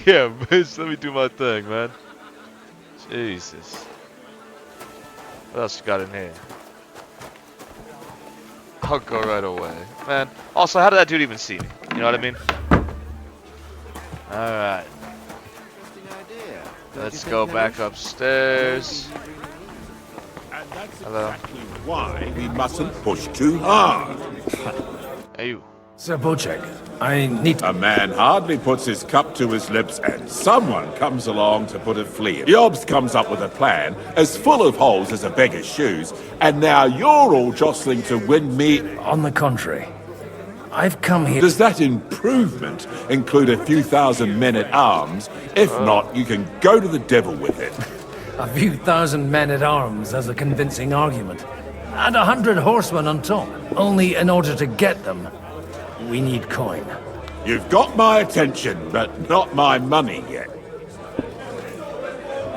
Yeah, bitch, let me do my thing, man. Jesus. What else you got in here? I'll go right away. Man, also, how did that dude even see me? You know what I mean? Alright. Let's go back upstairs. Hello.
Why we mustn't push too hard.
Hey, you.
Sir Bocek, I need...
A man hardly puts his cup to his lips and someone comes along to put a flea in. Jobs comes up with a plan as full of holes as a beggar's shoes, and now you're all jostling to win me...
On the contrary, I've come here...
Does that improvement include a few thousand men-at-arms? If not, you can go to the devil with it.
A few thousand men-at-arms as a convincing argument. And 100 horsemen on top. Only in order to get them, we need coin.
You've got my attention, but not my money yet.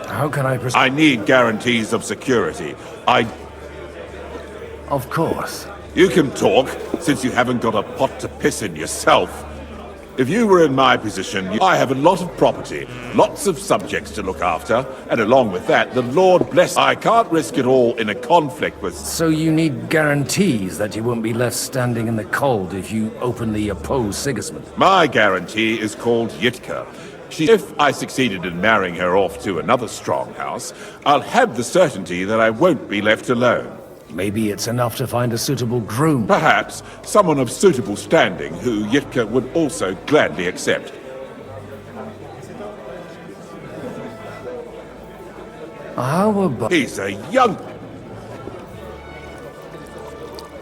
How can I
I need guarantees of security.
Of course.
You can talk, since you haven't got a pot to piss in yourself. If you were in my position, I have a lot of property, lots of subjects to look after, and along with that, the Lord bless... I can't risk it all in a conflict with...
So you need guarantees that you won't be left standing in the cold if you openly oppose Sigismund?
My guarantee is called Yitka. If I succeeded in marrying her off to another strong house, I'll have the certainty that I won't be left alone.
Maybe it's enough to find a suitable groom.
Perhaps someone of suitable standing who Yitka would also gladly accept.
How about...
He's a young...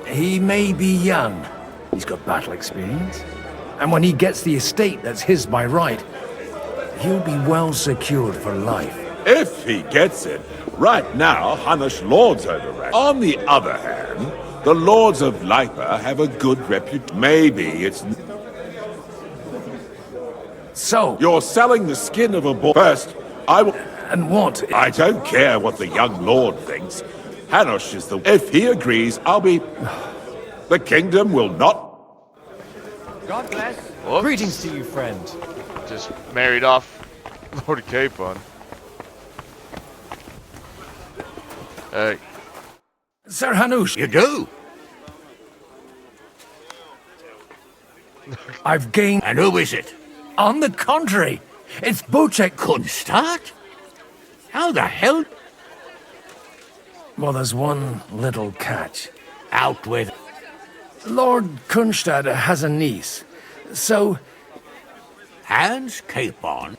He may be young. He's got battle experience. And when he gets the estate that's his by right, he'll be well secured for life.
If he gets it. Right now, Hunnish lords over Rat. On the other hand, the lords of Lipa have a good reputation. Maybe it's...
So...
You're selling the skin of a boar. First, I will...
And what?
I don't care what the young lord thinks. Hanush is the... If he agrees, I'll be... The kingdom will not...
God bless.
Whoops.
Greetings to you, friend.
Just married off Lord Capon. Hey.
Sir Hanush.
You do?
I've gained...
And who is it?
On the contrary, it's Bocek.
Kunstad? How the hell?
Well, there's one little catch.
Out with...
Lord Kunstad has a niece, so...
Hans Capon?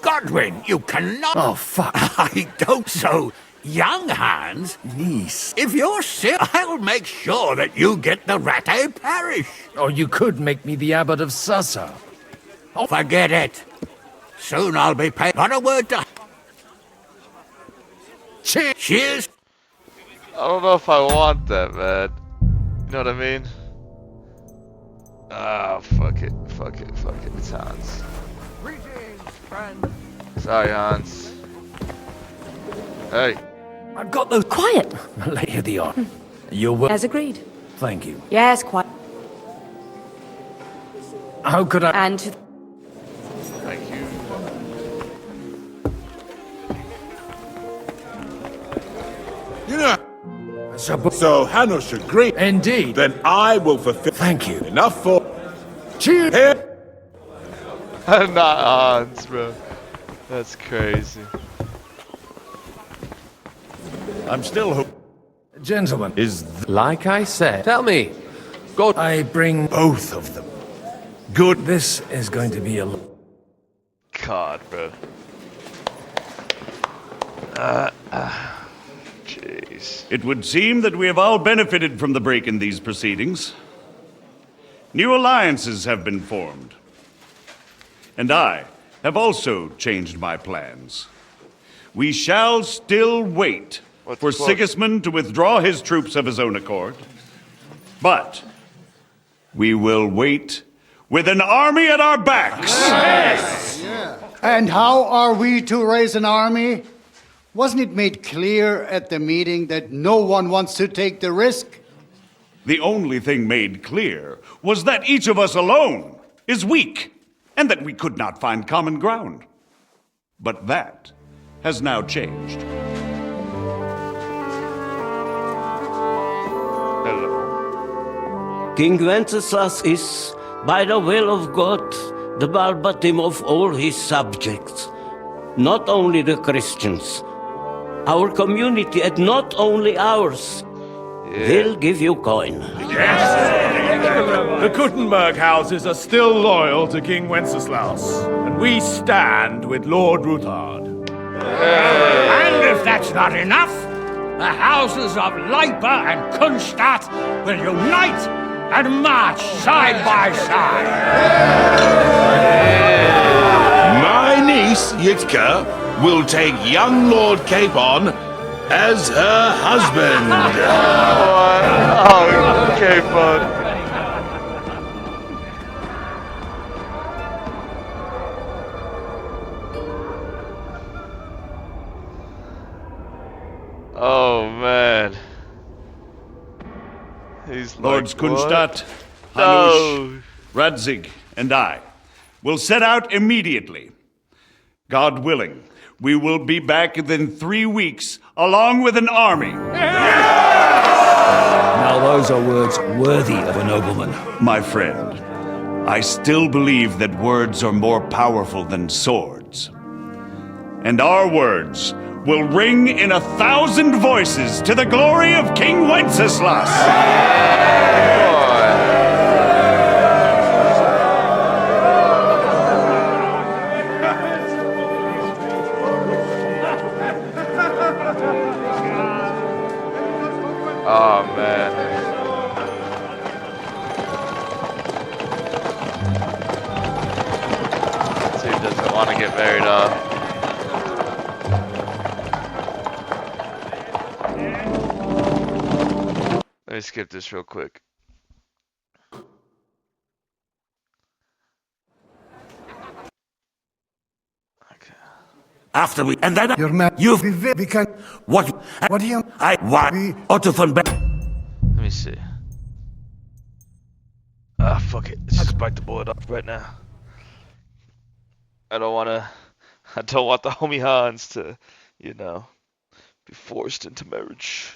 Godwin, you cannot...
Oh, fuck.
I don't so... Young Hans?
Niece.
If you're sick, I'll make sure that you get the Ratte parish.
Or you could make me the abbot of Sassa.
Oh, forget it. Soon I'll be paid. Not a word to... Cheers.
I don't know if I want that, man. You know what I mean? Ah, fuck it. Fuck it. Fuck it. It's Hans.
Greetings, friend.
Sorry, Hans. Hey.
I've got those...
Quiet!
Lay the on. You're well...
As agreed.
Thank you.
Yes, quiet.
How could I...
And...
Thank you.
You know...
So
Hanush agreed.
Indeed.
Then I will fulfill...
Thank you.
Enough for...
Cheers!
Here.
Not Hans, bro. That's crazy.
I'm still
Gentlemen.
Like I said. Tell me. God.
I bring...
both of them.
Good. This is going to be a...
God, bro. Jeez.
It would seem that we have all benefited from the break in these proceedings. New alliances have been formed. And I have also changed my plans. We shall still wait for Sigismund to withdraw his troops of his own accord. But we will wait with an army at our backs.
Yes. And how are we to raise an army? Wasn't it made clear at the meeting that no one wants to take the risk?
The only thing made clear was that each of us alone is weak, and that we could not find common ground. But that has now changed.
King Wenceslas is, by the will of God, the Balbatim of all his subjects. Not only the Christians, our community, and not only ours. They'll give you coin.
The Kuttenberg houses are still loyal to King Wenceslaus, and we stand with Lord Ruthard.
And if that's not enough, the houses of Lipa and Kunstadt will unite and march side by side.
My niece, Yitka, will take young Lord Capon as her husband.
Oh, Capon. Oh, man. He's
Lords
like, what?
Kunstadt,
No.
Hanush, Radzig, and I will set out immediately. God willing, we will be back within 3 weeks, along with an army.
Now those are words worthy of a nobleman.
My friend, I still believe that words are more powerful than swords. And our words will ring in 1,000 voices to the glory of King Wenceslas.
Oh, man. Dude doesn't want to get married off. Let me skip this real quick.
After we, and then
Your man,
you've
we can.
what
What do you?
I want Otto von Beck.
Let me see. Ah, fuck it. Let's just bite the bullet off right now. I don't want the homie Hans to, you know, be forced into marriage.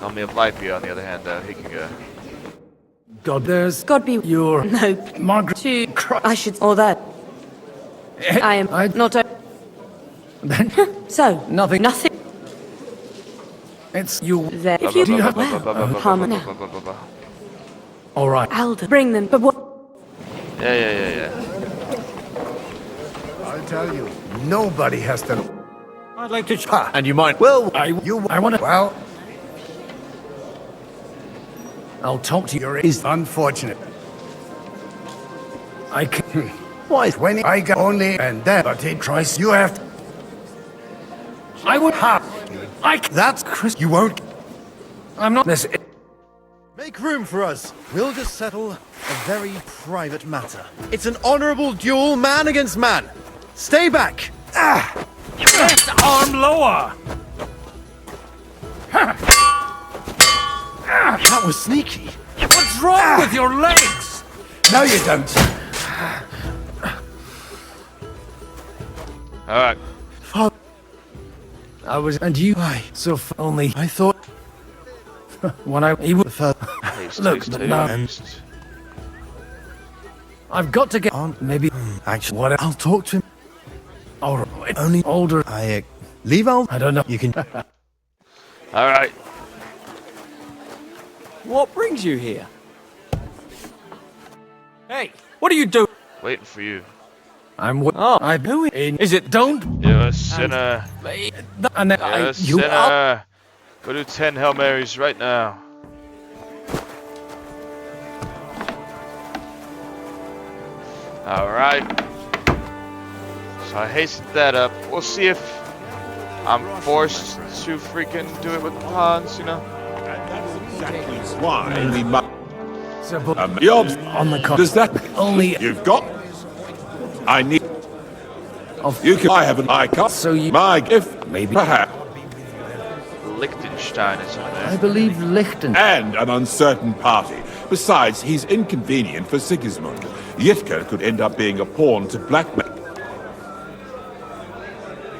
Homie of Lipia, on the other hand, he can go.
God, there's
God be
your
no
Margaret.
to I should or that. I am not a so
Nothing.
nothing
It's you.
there. If you
Do you have-
well, calm now.
All right.
Alden, bring them. But what?
Yeah.
I'll tell you, nobody has to.
I'd like to.
And you might. Well, I want to. Well,
I'll talk to you.
is unfortunate.
I can.
Why? When I got only and then, but he tries. You have.
I would have.
That's Chris. You won't.
I'm not this.
Make room for us. We'll just settle a very private matter. It's an honorable duel, man against man. Stay back.
Left arm lower.
That was sneaky.
What's wrong with your legs?
No, you don't.
All right.
I was, and you. So only I thought when I he would. Look, but now I've got to get on. Maybe
Actually,
what?
I'll talk to him.
All right. Only older.
Leave Al.
I don't know.
You can.
All right.
What brings you here? Hey, what are you doing?
Waiting for you.
I'm what? Oh, I'm doing. Is it don't?
You're a sinner.
And
You're a
you are.
sinner. Go do 10 Hail Marys right now. Alright. So I hastened that up. We'll see if I'm forced to freaking do it with Hans, you know?
Exactly why we must.
Jobs on the
Does that
only
you've got? I need. You can. I have an icon.
So you.
My gift, maybe. Perhaps.
Liechtenstein is in there.
I believe Lichten.
And an uncertain party. Besides, he's inconvenient for Sigismund. Yitka could end up being a pawn to blackmail.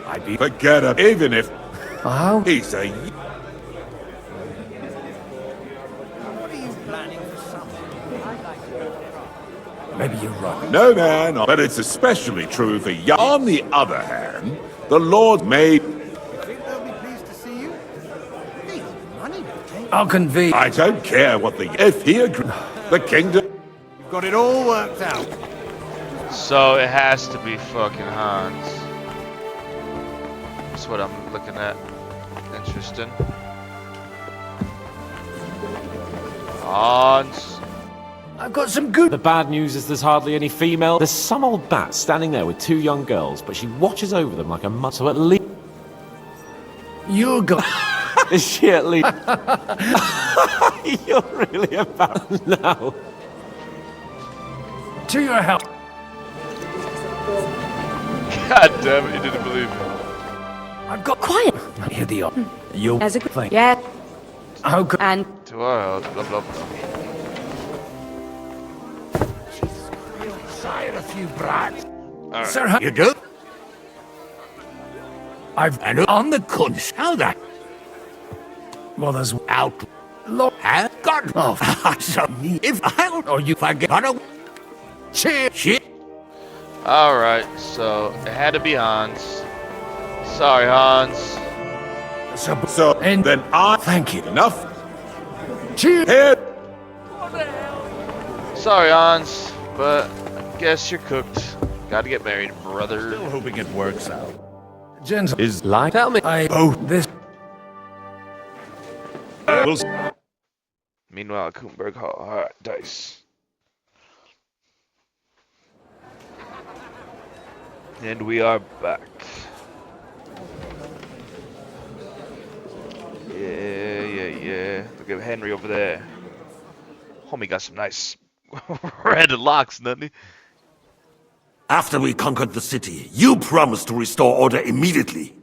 I'd be forget it, even if he's a.
Maybe you're right.
No, man, but it's especially true for young. On the other hand, the Lord may.
I'll convey.
I don't care what the. If he agrees, the kingdom.
You've got it all worked out.
So it has to be fucking Hans. That's what I'm looking at. Interesting. Hans.
I've got some good...
The bad news is there's hardly any female. There's some old bat standing there with 2 young girls, but she watches over them like a mother. So at least...
You go...
Is she at least... You're really embarrassed now.
To your help.
God damn it, you didn't believe me.
I've got...
Quiet.
Here they are. You...
As a good
thing.
Yeah.
How could...
And...
To our health, blah blah blah.
Sire, a few brats.
Right.
Sir, how...
You do?
I've...
And on the kunst. How that?
Well, there's...
Out. Look. Have got... Oh, so me. If I'll... Or you forget... Shit.
Alright, so it had to be Hans. Sorry, Hans.
So, then I...
Thank you.
Enough?
Cheers.
Here.
Sorry, Hans, but guess you're cooked. Gotta get married, brother.
Still hoping it works out.
Gents...
Is like...
Tell me... I... Oh, this...
Meanwhile, Kuhnberg Hall. Alright, dice. And we are back. Yeah. Look at Henry over there. Homie got some nice red locks, doesn't he?
After we conquered the city, you promised to restore order immediately.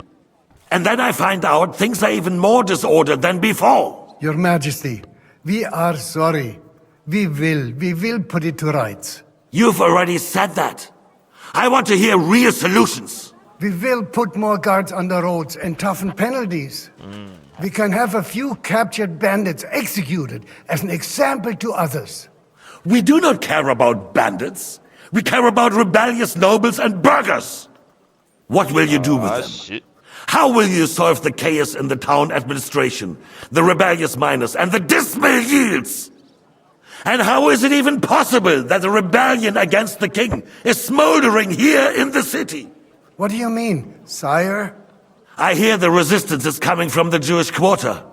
And then I find out things are even more disordered than before.
Your Majesty, we are sorry. We will put it to rights.
You've already said that. I want to hear real solutions.
We will put more guards on the roads and toughen penalties. We can have a few captured bandits executed as an example to others.
We do not care about bandits. We care about rebellious nobles and burghers. What will you do with them?
Shit.
How will you solve the chaos in the town administration, the rebellious miners, and the dismal yields? And how is it even possible that a rebellion against the king is smoldering here in the city?
What do you mean, sire?
I hear the resistance is coming from the Jewish quarter,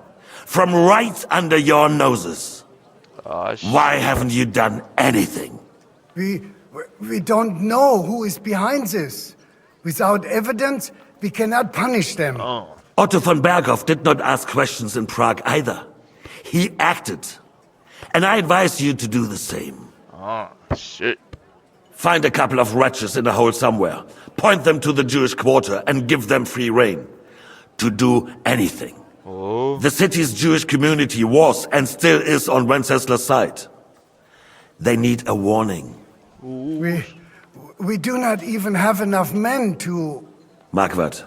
from right under your noses. Why haven't you done anything?
We don't know who is behind this. Without evidence, we cannot punish them.
Otto von Berghoff did not ask questions in Prague either. He acted. And I advise you to do the same.
Oh, shit.
Find a couple of wretches in a hole somewhere, point them to the Jewish quarter, and give them free rein to do anything. The city's Jewish community was and still is on Wenceslas' side. They need a warning.
We do not even have enough men to...
Marquardt,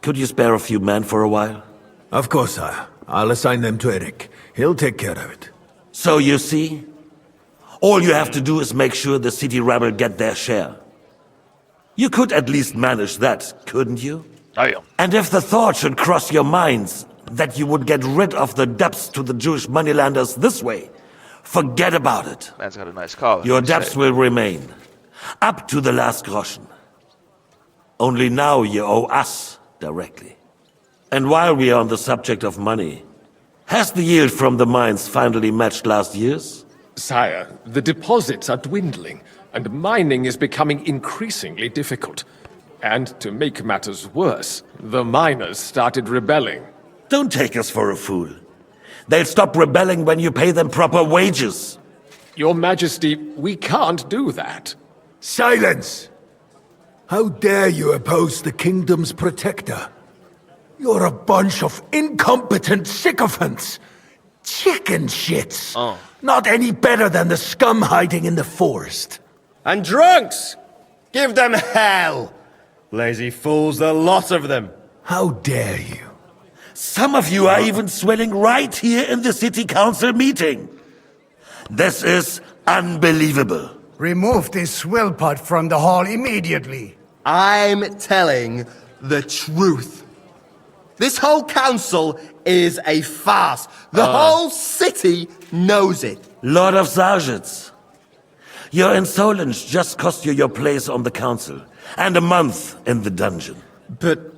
could you spare a few men for a while?
Of course, sire. I'll assign them to Eric. He'll take care of it.
So you see, all you have to do is make sure the city rabble get their share. You could at least manage that, couldn't you?
I am.
And if the thought should cross your minds that you would get rid of the debts to the Jewish moneylanders this way, forget about it.
Man's got a nice collar.
Your debts will remain, up to the last groschen. Only now you owe us directly. And while we are on the subject of money, has the yield from the mines finally matched last year's?
Sire, the deposits are dwindling, and mining is becoming increasingly difficult. And to make matters worse, the miners started rebelling.
Don't take us for a fool. They'll stop rebelling when you pay them proper wages.
Your Majesty, we can't do that.
Silence! How dare you oppose the kingdom's protector? You're a bunch of incompetent sycophants. Chicken shits. Not any better than the scum hiding in the forest.
And drunks! Give them hell! Lazy fools, the lot of them.
How dare you?
Some of you are even swelling right here in the city council meeting. This is unbelievable.
Remove this swillpot from the hall immediately.
I'm telling the truth. This whole council is a farce. The whole city knows it.
Lord of Sargents, your insolence just cost you your place on the council and a month in the dungeon.
But...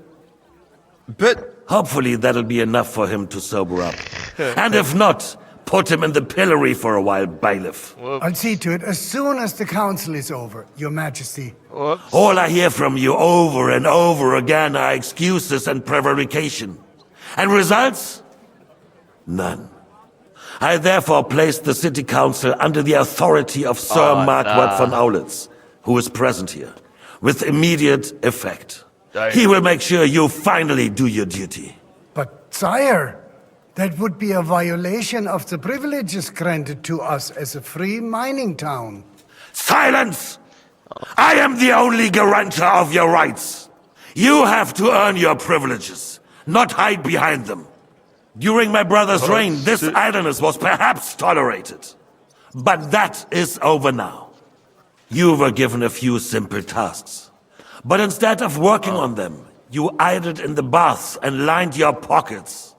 Hopefully that'll be enough for him to sober up. And if not, Put him in the pillory for a while, bailiff.
I'll see to it as soon as the council is over, Your Majesty.
All I hear from you over and over again are excuses and prevarication. And results? None. I therefore place the city council under the authority of Sir Marquardt von Aulitz, who is present here, with immediate effect. He will make sure you finally do your duty.
But, sire, that would be a violation of the privileges granted to us as a free mining town.
Silence! I am the only guarantor of your rights. You have to earn your privileges, not hide behind them. During my brother's reign, this idleness was perhaps tolerated. But that is over now. You were given a few simple tasks. But instead of working on them, you idled in the baths and lined your pockets.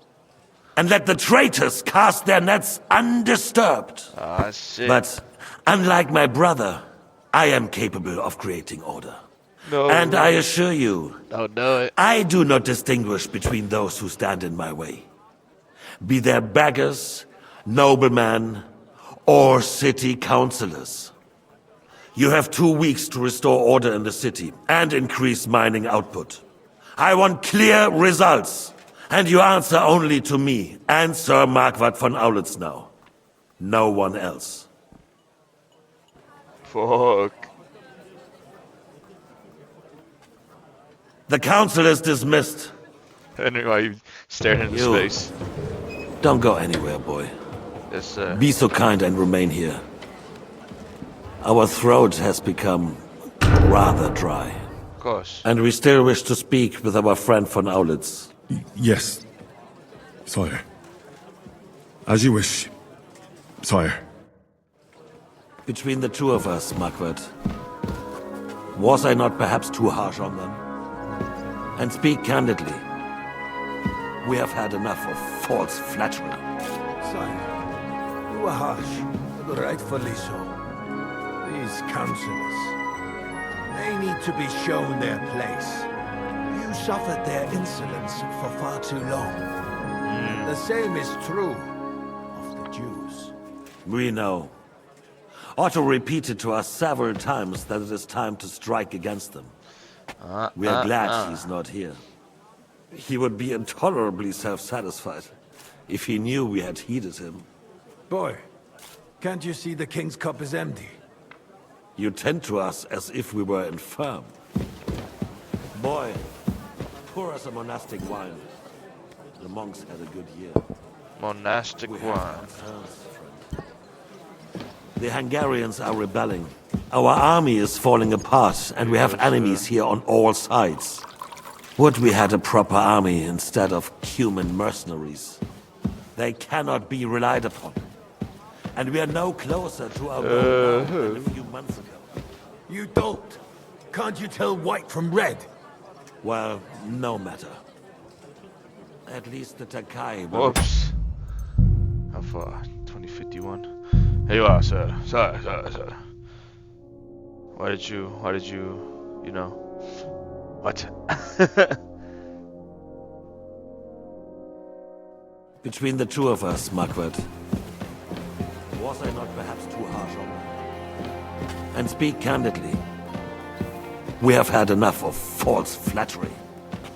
And let the traitors cast their nets undisturbed.
Shit.
But unlike my brother, I am capable of creating order. And I assure you, I do not distinguish between those who stand in my way. Be they beggars, noblemen, or city councillors. You have 2 weeks to restore order in the city and increase mining output. I want clear results, and you answer only to me and Sir Marquardt von Aulitz now. No one else.
Fuck.
The council is dismissed.
Henry, why are you staring into space?
Don't go anywhere, boy.
Yes, sir.
Be so kind and remain here. Our throat has become rather dry.
Of course.
And we still wish to speak with our friend von Aulitz.
Yes, sire. As you wish, sire.
Between the two of us, Marquardt, was I not perhaps too harsh on them? And speak candidly. We have had enough of false flattery.
Sire, you were harsh, but rightfully so. These councillors, they need to be shown their place. You suffered their insolence for far too long. The same is true of the Jews.
We know. Otto repeated to us several times that it is time to strike against them. We are glad he's not here. He would be intolerably self-satisfied if he knew we had heeded him.
Boy, can't you see the king's cup is empty?
You tend to us as if we were infirm. Boy, pour us a monastic wine. The monks had a good year.
Monastic wine.
The Hungarians are rebelling. Our army is falling apart, and we have enemies here on all sides. Would we had a proper army instead of human mercenaries? They cannot be relied upon. And we are no closer to our goal now than a few months ago.
You don't. Can't you tell white from red?
Well, no matter. At least the Takai will...
Whoops. How far? 2051. Here you are, sir. Sir. Why did you, you know? What?
Between the two of us, Marquardt, was I not perhaps too harsh on them? And speak candidly. We have had enough of false flattery.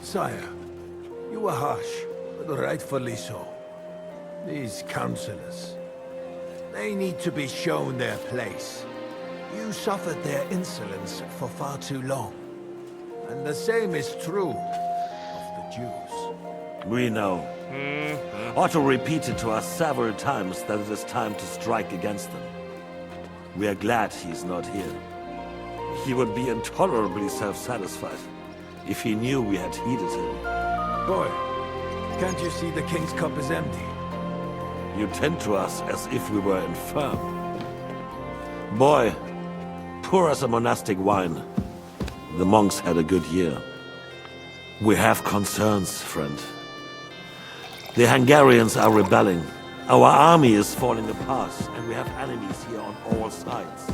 Sire, you were harsh, but rightfully so. These councillors, they need to be shown their place. You suffered their insolence for far too long. And the same is true of the Jews.
We know. Otto repeated to us several times that it is time to strike against them. We are glad he's not here. He would be intolerably self-satisfied if he knew we had heeded him.
Boy, can't you see the king's cup is empty?
You tend to us as if we were infirm. Boy, pour us a monastic wine. The monks had a good year. We have concerns, friend. The Hungarians are rebelling. Our army is falling apart, and we have enemies here on all sides.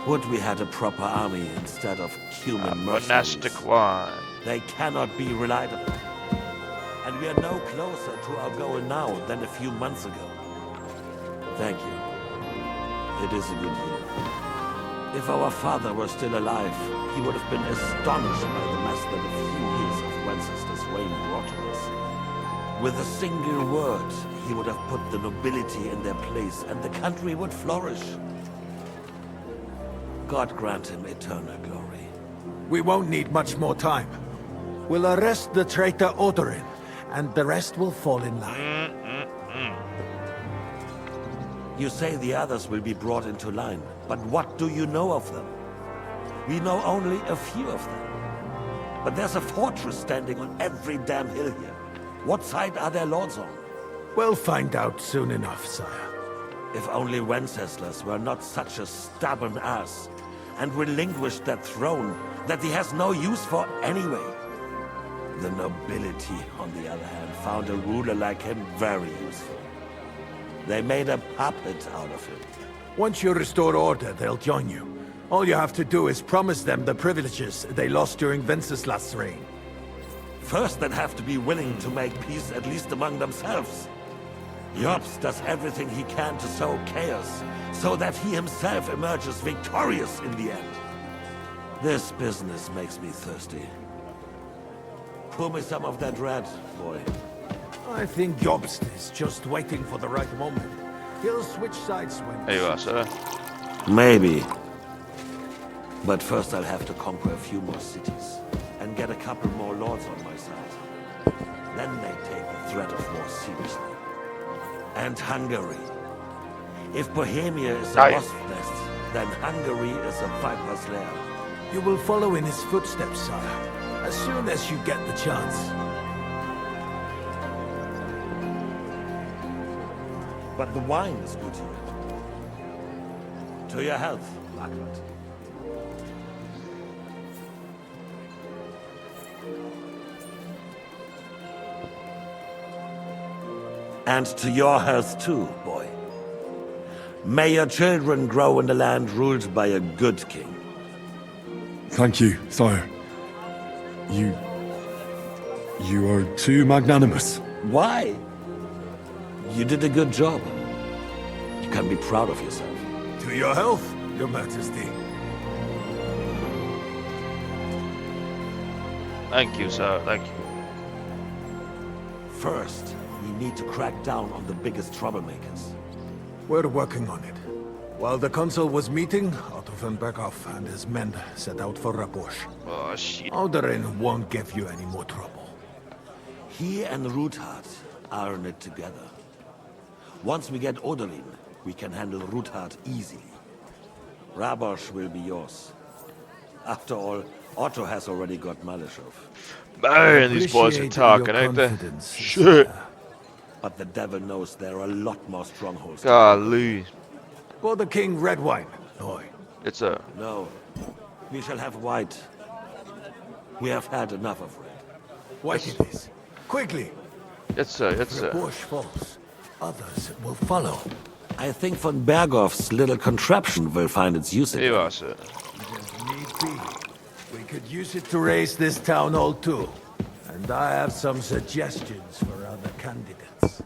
Would we had a proper army instead of human mercenaries?
Monastic wine.
They cannot be relied upon. And we are no closer to our goal now than a few months ago. Thank you. It is a good year. If our father were still alive, he would have been astonished by the mess that a few years of Wenceslas' reign brought to us. With a single word, he would have put the nobility in their place, and the country would flourish. God grant him eternal glory.
We won't need much more time. We'll arrest the traitor Odorin, and the rest will fall in line.
You say the others will be brought into line, but what do you know of them? We know only a few of them. But there's a fortress standing on every damn hill here. What side are their lords on?
We'll find out soon enough, sire.
If only Wenceslas were not such a stubborn ass, and relinquished that throne that he has no use for anyway. The nobility, on the other hand, found a ruler like him very useful. They made a puppet out of him.
Once you restore order, they'll join you. All you have to do is promise them the privileges they lost during Wenceslas' reign.
First, they'd have to be willing to make peace at least among themselves. Jobs does everything he can to sow chaos, so that he himself emerges victorious in the end. This business makes me thirsty. Pour me some of that red, boy.
I think Jobst is just waiting for the right moment. He'll switch sides when...
There you are, sir.
Maybe. But first I'll have to conquer a few more cities, and get a couple more lords on my side. Then they take the threat of war seriously. And Hungary. If Bohemia is a wasp nest, then Hungary is a viper's lair.
You will follow in his footsteps, sire, as soon as you get the chance.
But the wine is good here. To your health, Margaret. And to your health too, boy. May your children grow in a land ruled by a good king.
Thank you, sire. You are too magnanimous.
Why? You did a good job. You can be proud of yourself.
To your health, your majesty.
Thank you, sir. Thank you.
First, we need to crack down on the biggest troublemakers.
We're working on it. While the consul was meeting, Otto von Berghoff and his men set out for Rabosch.
Oh, shit.
Alderin won't give you any more trouble.
He and Ruthard are in it together. Once we get Odorin, we can handle Ruthard easily. Rabosch will be yours. After all, Otto has already got Malishov.
Man, these boys are talking, ain't they? Shit.
But the devil knows there are a lot more strongholds.
Golly.
For the king, red wine. Boy.
It's a...
No. We shall have white. We have had enough of red.
White it is. Quickly.
Yes, sir. Yes, sir.
If Rabosch falls, others will follow.
I think von Berghoff's little contraption will find its use again.
Here you are, sir.
Need be. We could use it to raise this town hall too. And I have some suggestions for other candidates.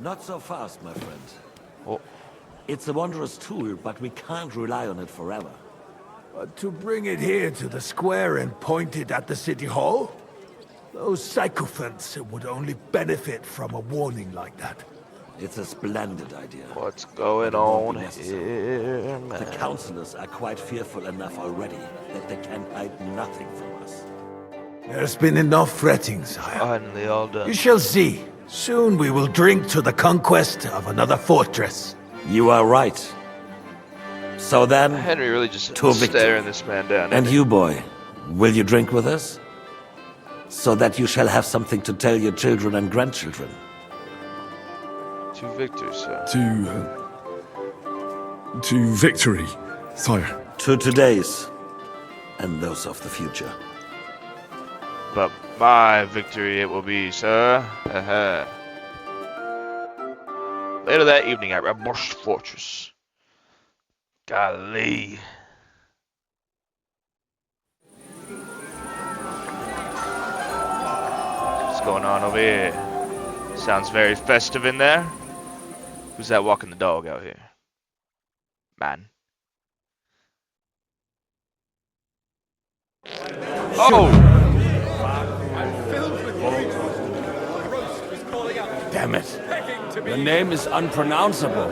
Not so fast, my friend.
Oh.
It's a wondrous tool, but we can't rely on it forever.
But to bring it here to the square and point it at the city hall? Those sycophants would only benefit from a warning like that.
It's a splendid idea.
What's going on here, man?
The councillors are quite fearful enough already that they can hide nothing from us.
There's been enough fretting, sire.
Finally all done.
You shall see. Soon we will drink to the conquest of another fortress.
You are right. So then,
Henry really just
to victory.
staring this man down.
And you, boy, will you drink with us? So that you shall have something to tell your children and grandchildren.
To victory, sir.
To victory, sire.
To today's, and those of the future.
But my victory it will be, sir. Later that evening at Rabosch Fortress. Golly. What's going on over here? Sounds very festive in there. Who's that walking the dog out here? Man. Oh!
Damn it. Your name is unpronounceable.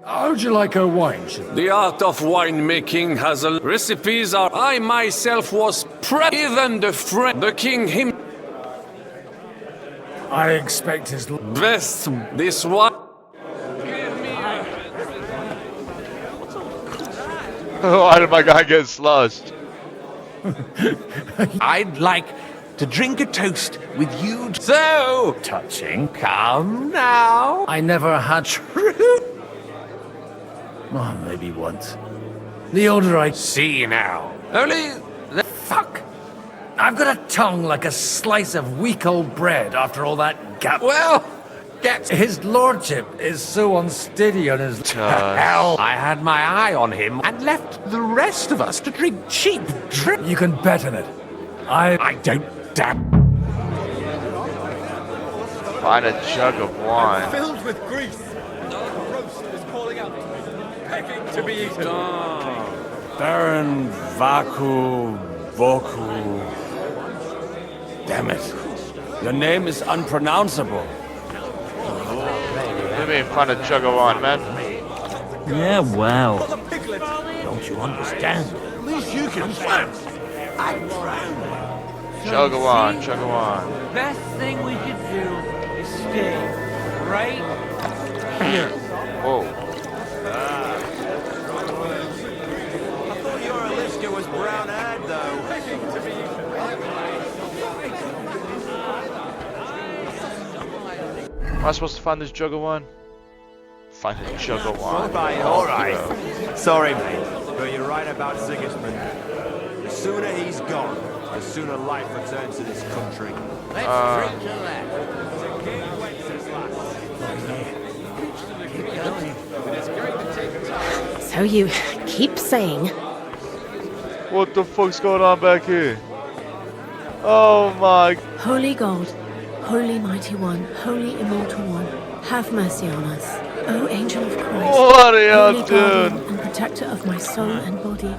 How'd you like our wine?
The art of winemaking has a recipes are I myself was even the friend the king him
I expect his
best this one.
Why did my guy get sloshed?
I'd like to drink a toast with you. So touching. Come now. I never had true. Oh, maybe once. The older I see now. Only the fuck. I've got a tongue like a slice of weak old bread after all that gap. Well, get his lordship is so unsteady on his hell. I had my eye on him and left the rest of us to drink cheap drink. You can bet on it. I don't damn.
Find a jug of wine.
Filled with grease. The roast is calling out, begging to be eaten.
Baron Vaku Voku. Damn it. Your name is unpronounceable.
What do you mean, find a jug of wine, man?
Yeah, well. Don't you understand?
At least you can swim. I drowned.
Jug of wine, jug of wine.
Best thing we could do is stay right here.
Whoa.
I thought your Aliska was brown-eyed, though.
Am I supposed to find this jug of wine? Find a jug of wine.
All right. Sorry, mate, but you're right about Sigismund. The sooner he's gone, the sooner life returns to this country. Let's drink to that. To King Wenceslas.
So you keep saying.
What the fuck's going on back here? Oh my.
Holy God, Holy Mighty One, Holy Immortal One, have mercy on us. O Angel of Christ,
What are y'all
Holy
doing?
Guardian and Protector of my soul and body,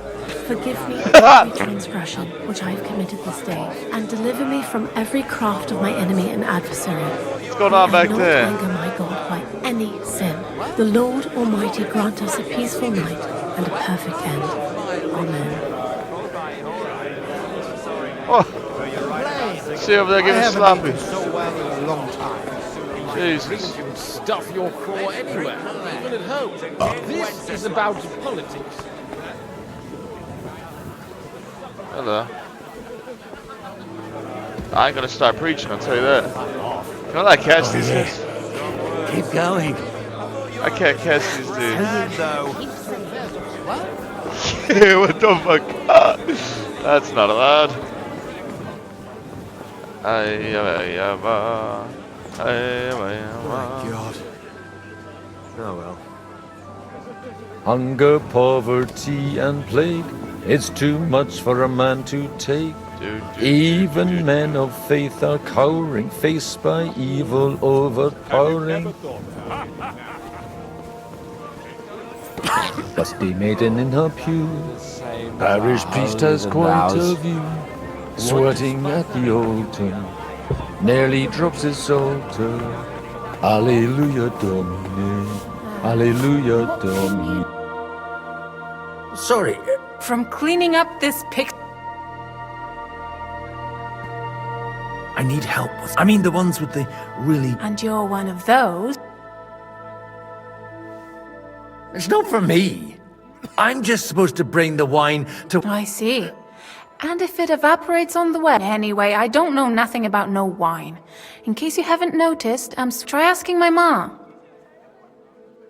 forgive me every transgression which I have committed this day, and deliver me from every craft of my enemy and adversary.
What's going on back
and
there?
not anger my God by any sin. The Lord Almighty grant us a peaceful night and a perfect end. Amen.
Oh. See over there getting sloppy. Jesus.
You can stuff your craw anywhere, even at home. This is about politics.
Hello. I ain't gonna start preaching, I'll tell you that. You know that catch these dudes?
Keep going.
I can't catch these dudes.
Though.
What the fuck? That's not allowed.
Oh my God. Oh well.
Hunger, poverty, and plague, it's too much for a man to take. Even men of faith are cowering, faced by evil overpowering. Busty maiden in her pew, parish priest has quite a view, sweating at the altar, nearly drops his psalter. Alleluia Domine, Alleluia Domine.
Sorry.
From cleaning up this pic.
I need help with. I mean, the ones with the really.
And you're one of those.
It's not for me. I'm just supposed to bring the wine to.
I see. And if it evaporates on the way. Anyway, I don't know nothing about no wine. In case you haven't noticed, try asking my ma.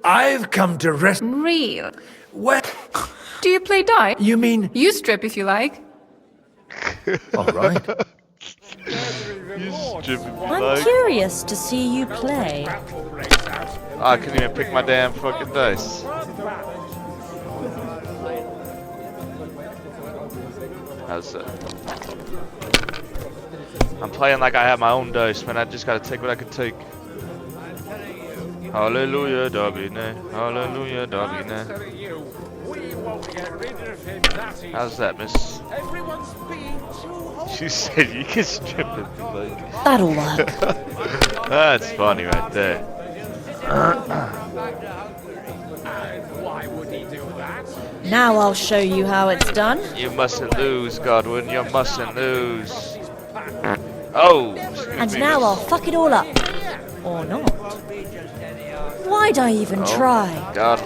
I've come to rest.
Real.
What?
Do you play dice?
You mean?
You strip if you like.
All right.
I'm curious to see you play.
I couldn't even pick my damn fucking dice. How's that? I'm playing like I have my own dice, man. I just gotta take what I can take. Hallelujah, Domine. Hallelujah, Domine. How's that, miss? She said you can strip it. Like...
That'll work.
That's funny right there.
Now I'll show you how it's done.
You mustn't lose, Godwin. You mustn't lose. Oh!
And now I'll fuck it all up. Or not. Why'd I even try?
God.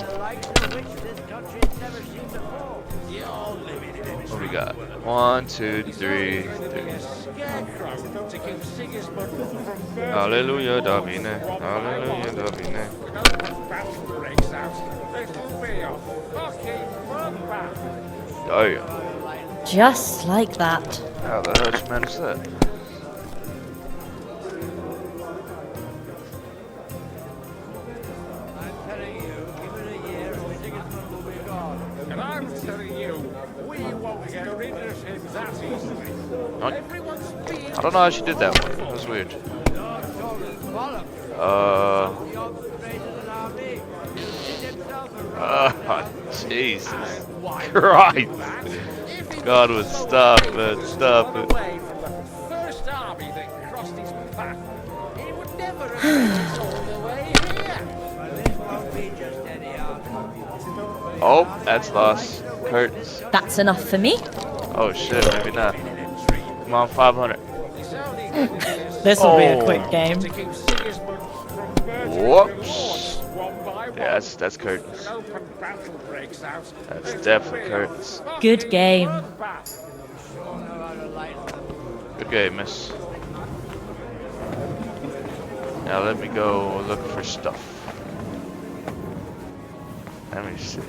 What we got? 1, 2, 3. Hallelujah, Domine. Hallelujah, Domine. Damn.
Just like that.
How the hell did you manage that?
And I'm telling you, we won't get rid of him that easily.
I don't know how she did that one. That was weird. Jesus Christ. God would stop it, stop it.
First army that crossed his path, he would never have made it all the way here.
Oh, that's lost. Curtains.
That's enough for me.
Oh shit, maybe not. Come on, 500.
This'll be a quick game.
Whoops. Yeah, that's curtains. That's definitely curtains.
Good game.
Good game, miss. Now let me go look for stuff. Let me see.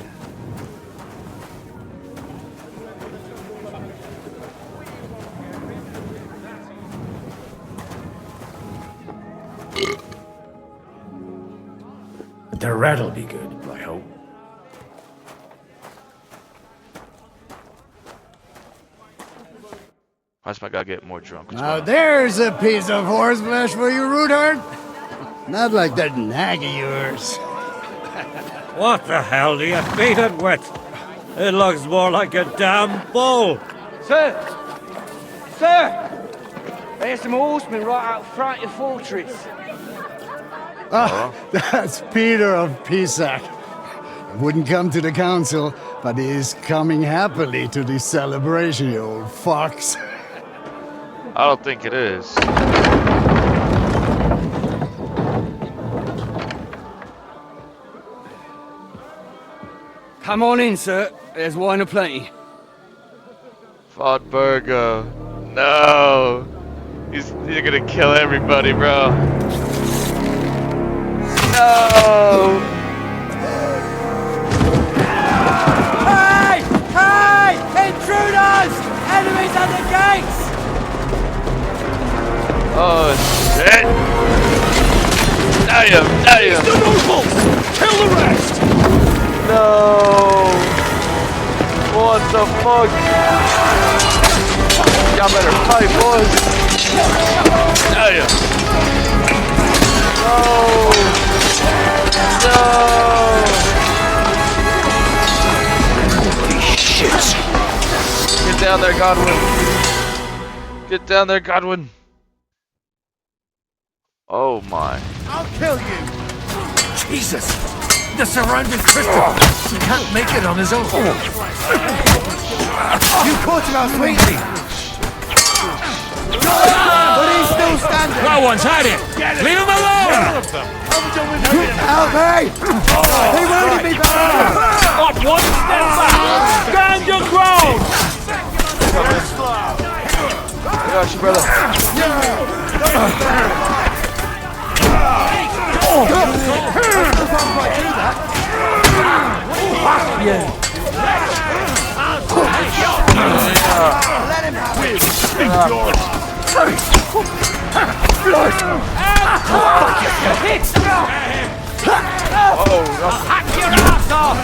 The rat'll be good, I hope.
Why's my guy getting more drunk? What's
Now
going on?
there's a piece of horseflesh for you, Rudard. Not like that nag of yours.
What the hell do you feed it with? It looks more like a damn bull.
Sir! Sir! There's some horsemen right out front of your fortress.
Ah, that's Peter of Pisac. Wouldn't come to the council, but he is coming happily to the celebration, you old fox.
I don't think it is.
Come on in, sir. There's wine aplenty.
Fodburgo. No. You're gonna kill everybody, bro. No.
Hey! Hey! Intruders! Enemies at the gates!
Oh shit! Damn! Damn!
The nobles! Kill the rest!
No! What the fuck? Y'all better fight, boys! Damn! No! No! Holy shit! Get down there, Godwin! Get down there, Godwin! Oh my.
I'll kill you!
Jesus! The surrounding crystal! He can't make it on his own!
You caught him out swinging! But he's still standing!
No one's had it! Leave him alone!
Help me! He wounded me back!
Up one step back! Stand your ground!
I got you, brother.
Let him have it!
Hack your ass off!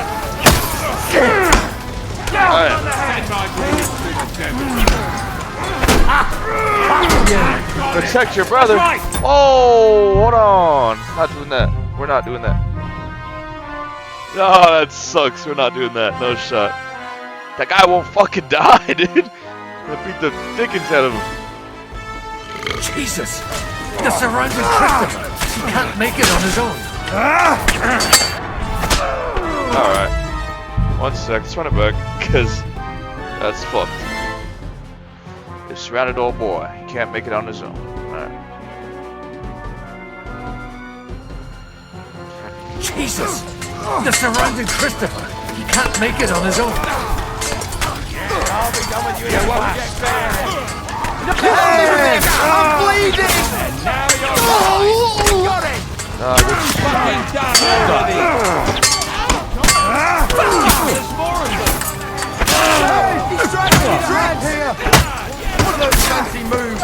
Protect your brother. Oh, hold on. Not doing that. We're not doing that. Oh, that sucks. We're not doing that. No shot. That guy won't fucking die, dude. Gonna beat the dickens out of him.
Jesus! The surrounding Christopher! He can't make it on his own.
Alright. 1 sec. Let's run it back, because that's fucked. They're surrounded, old boy. He can't make it on his own. Alright.
Jesus! The surrounding Christopher! He can't make it on his own.
I'll be done with you in a flash.
I'm bleeding!
And now you're got it! Fucking done already! There's more of them!
He's trapped here! What are those fancy moves?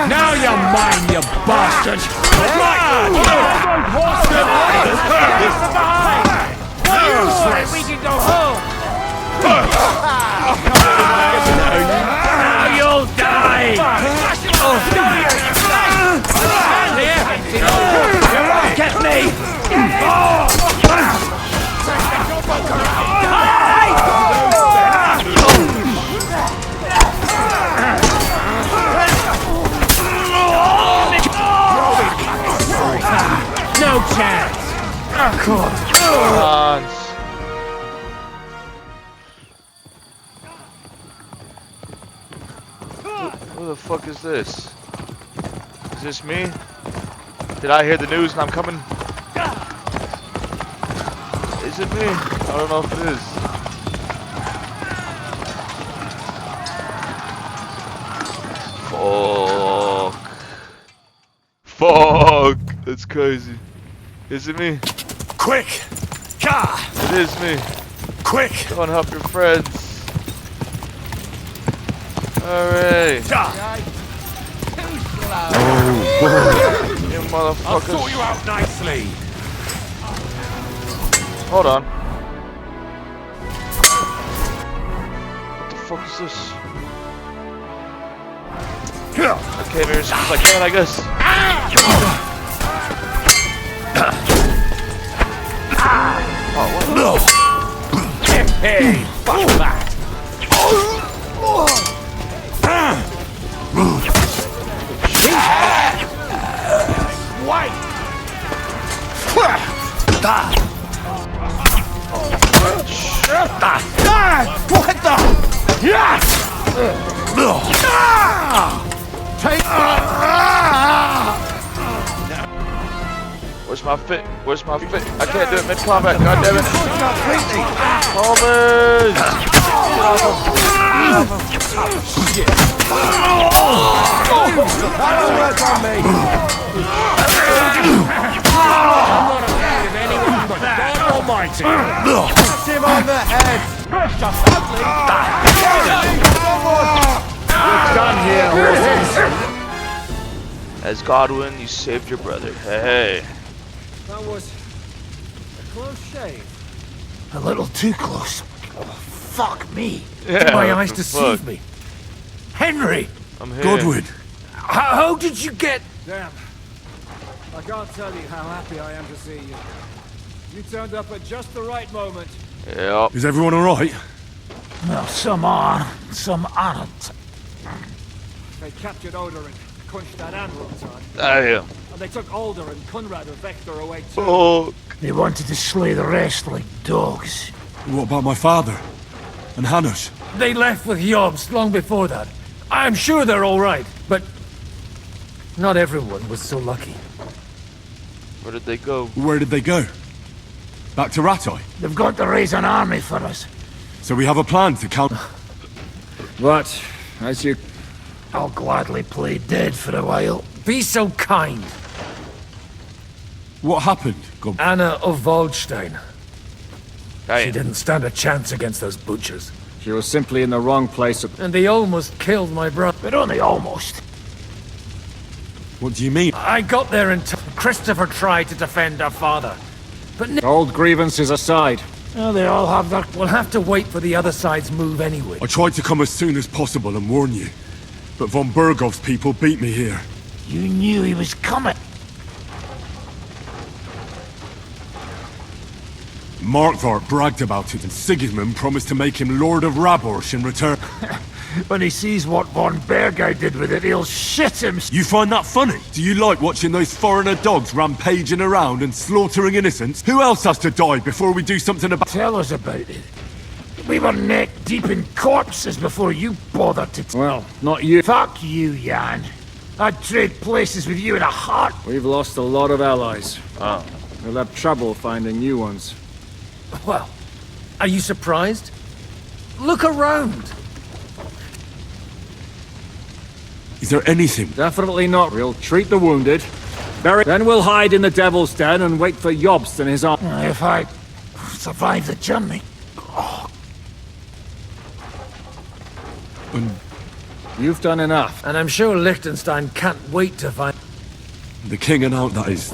Now you're mine, you bastard! We can go home! Now you'll die! Get me! No chance!
Come on. Who the fuck is this? Is this me? Did I hear the news and I'm coming? Is it me? I don't know if it is. Fuck. That's crazy. Is it me?
Quick! Car!
It is me.
Quick!
Go and help your friends. Alright. You motherfuckers.
I'll sort you out nicely.
Hold on. What the fuck is this? I came here as soon as I can, I guess. Oh, what?
No! Hey, fuck that! White! What the? Yeah! Take
Where's my fit? Where's my fit? I can't do it mid-combat, goddammit. Thomas! Shit.
That'll work on me! I'm not afraid of anyone but God Almighty! Hit him on the head! Just ugly! You're done here, horses!
As Godwin, you saved your brother. Hey.
That was a close shave.
A little too close. Oh, fuck me.
Yeah,
Did my
what
eyes
the
deceive
fuck?
me? Henry!
I'm here.
Godwin!
How did you get...
Damn. I can't tell you how happy I am to see you. You turned up at just the right moment.
Yep.
Is everyone alright?
Well, some are, some aren't.
They captured Oder and punched that Anrum's
Damn.
And they took Alder and Conrad of Vector away too.
Oh.
They wanted to slay the rest like dogs.
What about my father? And Hanush?
They left with Yobs long before that. I'm sure they're all right, but not everyone was so lucky.
Where did they go?
Where did they go? Back to Ratoi?
They've got to raise an army for us.
So we have a plan to counter...
But, as you...
I'll gladly play dead for a while. Be so kind.
What happened, Godwin?
Anna of Waldstein.
Hey.
She didn't stand a chance against those butchers.
She was simply in the wrong place.
And they almost killed my brother.
But only almost.
What do you mean?
I got there in time. Christopher tried to defend our father. But
Old grievances aside.
Oh, they all have their...
we'll have to wait for the other side's move anyway.
I tried to come as soon as possible and warn you, but von Bergov's people beat me here.
You knew he was coming.
Markvart bragged about it, and Sigismund promised to make him Lord of Raborsh in return.
When he sees what von Bergau did with it, he'll shit him.
You find that funny? Do you like watching those foreigner dogs rampaging around and slaughtering innocents? Who else has to die before we do something about...
Tell us about it. We were neck deep in corpses before you bothered to...
Well, not you.
Fuck you, Jan. I'd trade places with you in a heart.
We've lost a lot of allies.
Oh.
We'll have trouble finding new ones.
Well, are you surprised? Look around.
Is there anything?
Definitely not. We'll treat the wounded. Then we'll hide in the Devil's Den and wait for Jobst and his arm.
If I survive the journey.
You've done enough.
And I'm sure Liechtenstein can't wait to find...
The king and out, that is.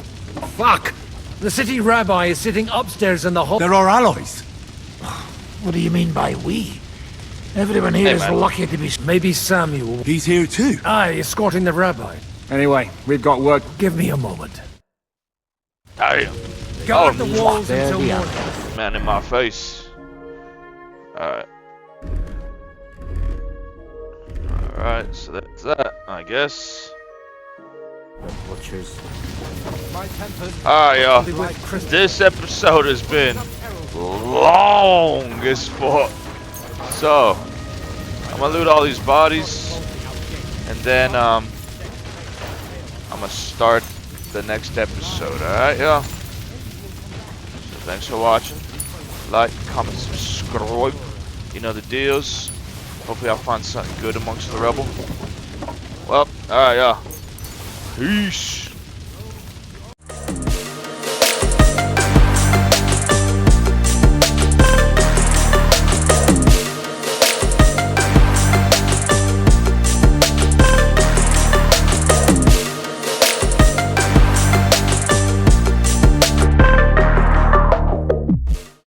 Fuck! The city rabbi is sitting upstairs in the hall.
They're our allies.
What do you mean by we? Everyone here is lucky to be...
Maybe Samuel.
He's here too.
Aye, escorting the rabbi.
Anyway, we've got work.
Give me a moment.
Aye.
Guard the walls until morning.
Man in my face. Alright. Alright, so that's that, I guess.
Butchers.
Alright, y'all. This episode has been long as fuck. So, I'm gonna loot all these bodies, and then I'm gonna start the next episode. Alright, y'all. So thanks for watching. Like, comment, subscribe. You know the deals. Hopefully I'll find something good amongst the rebel. Well, alright, y'all. Peace.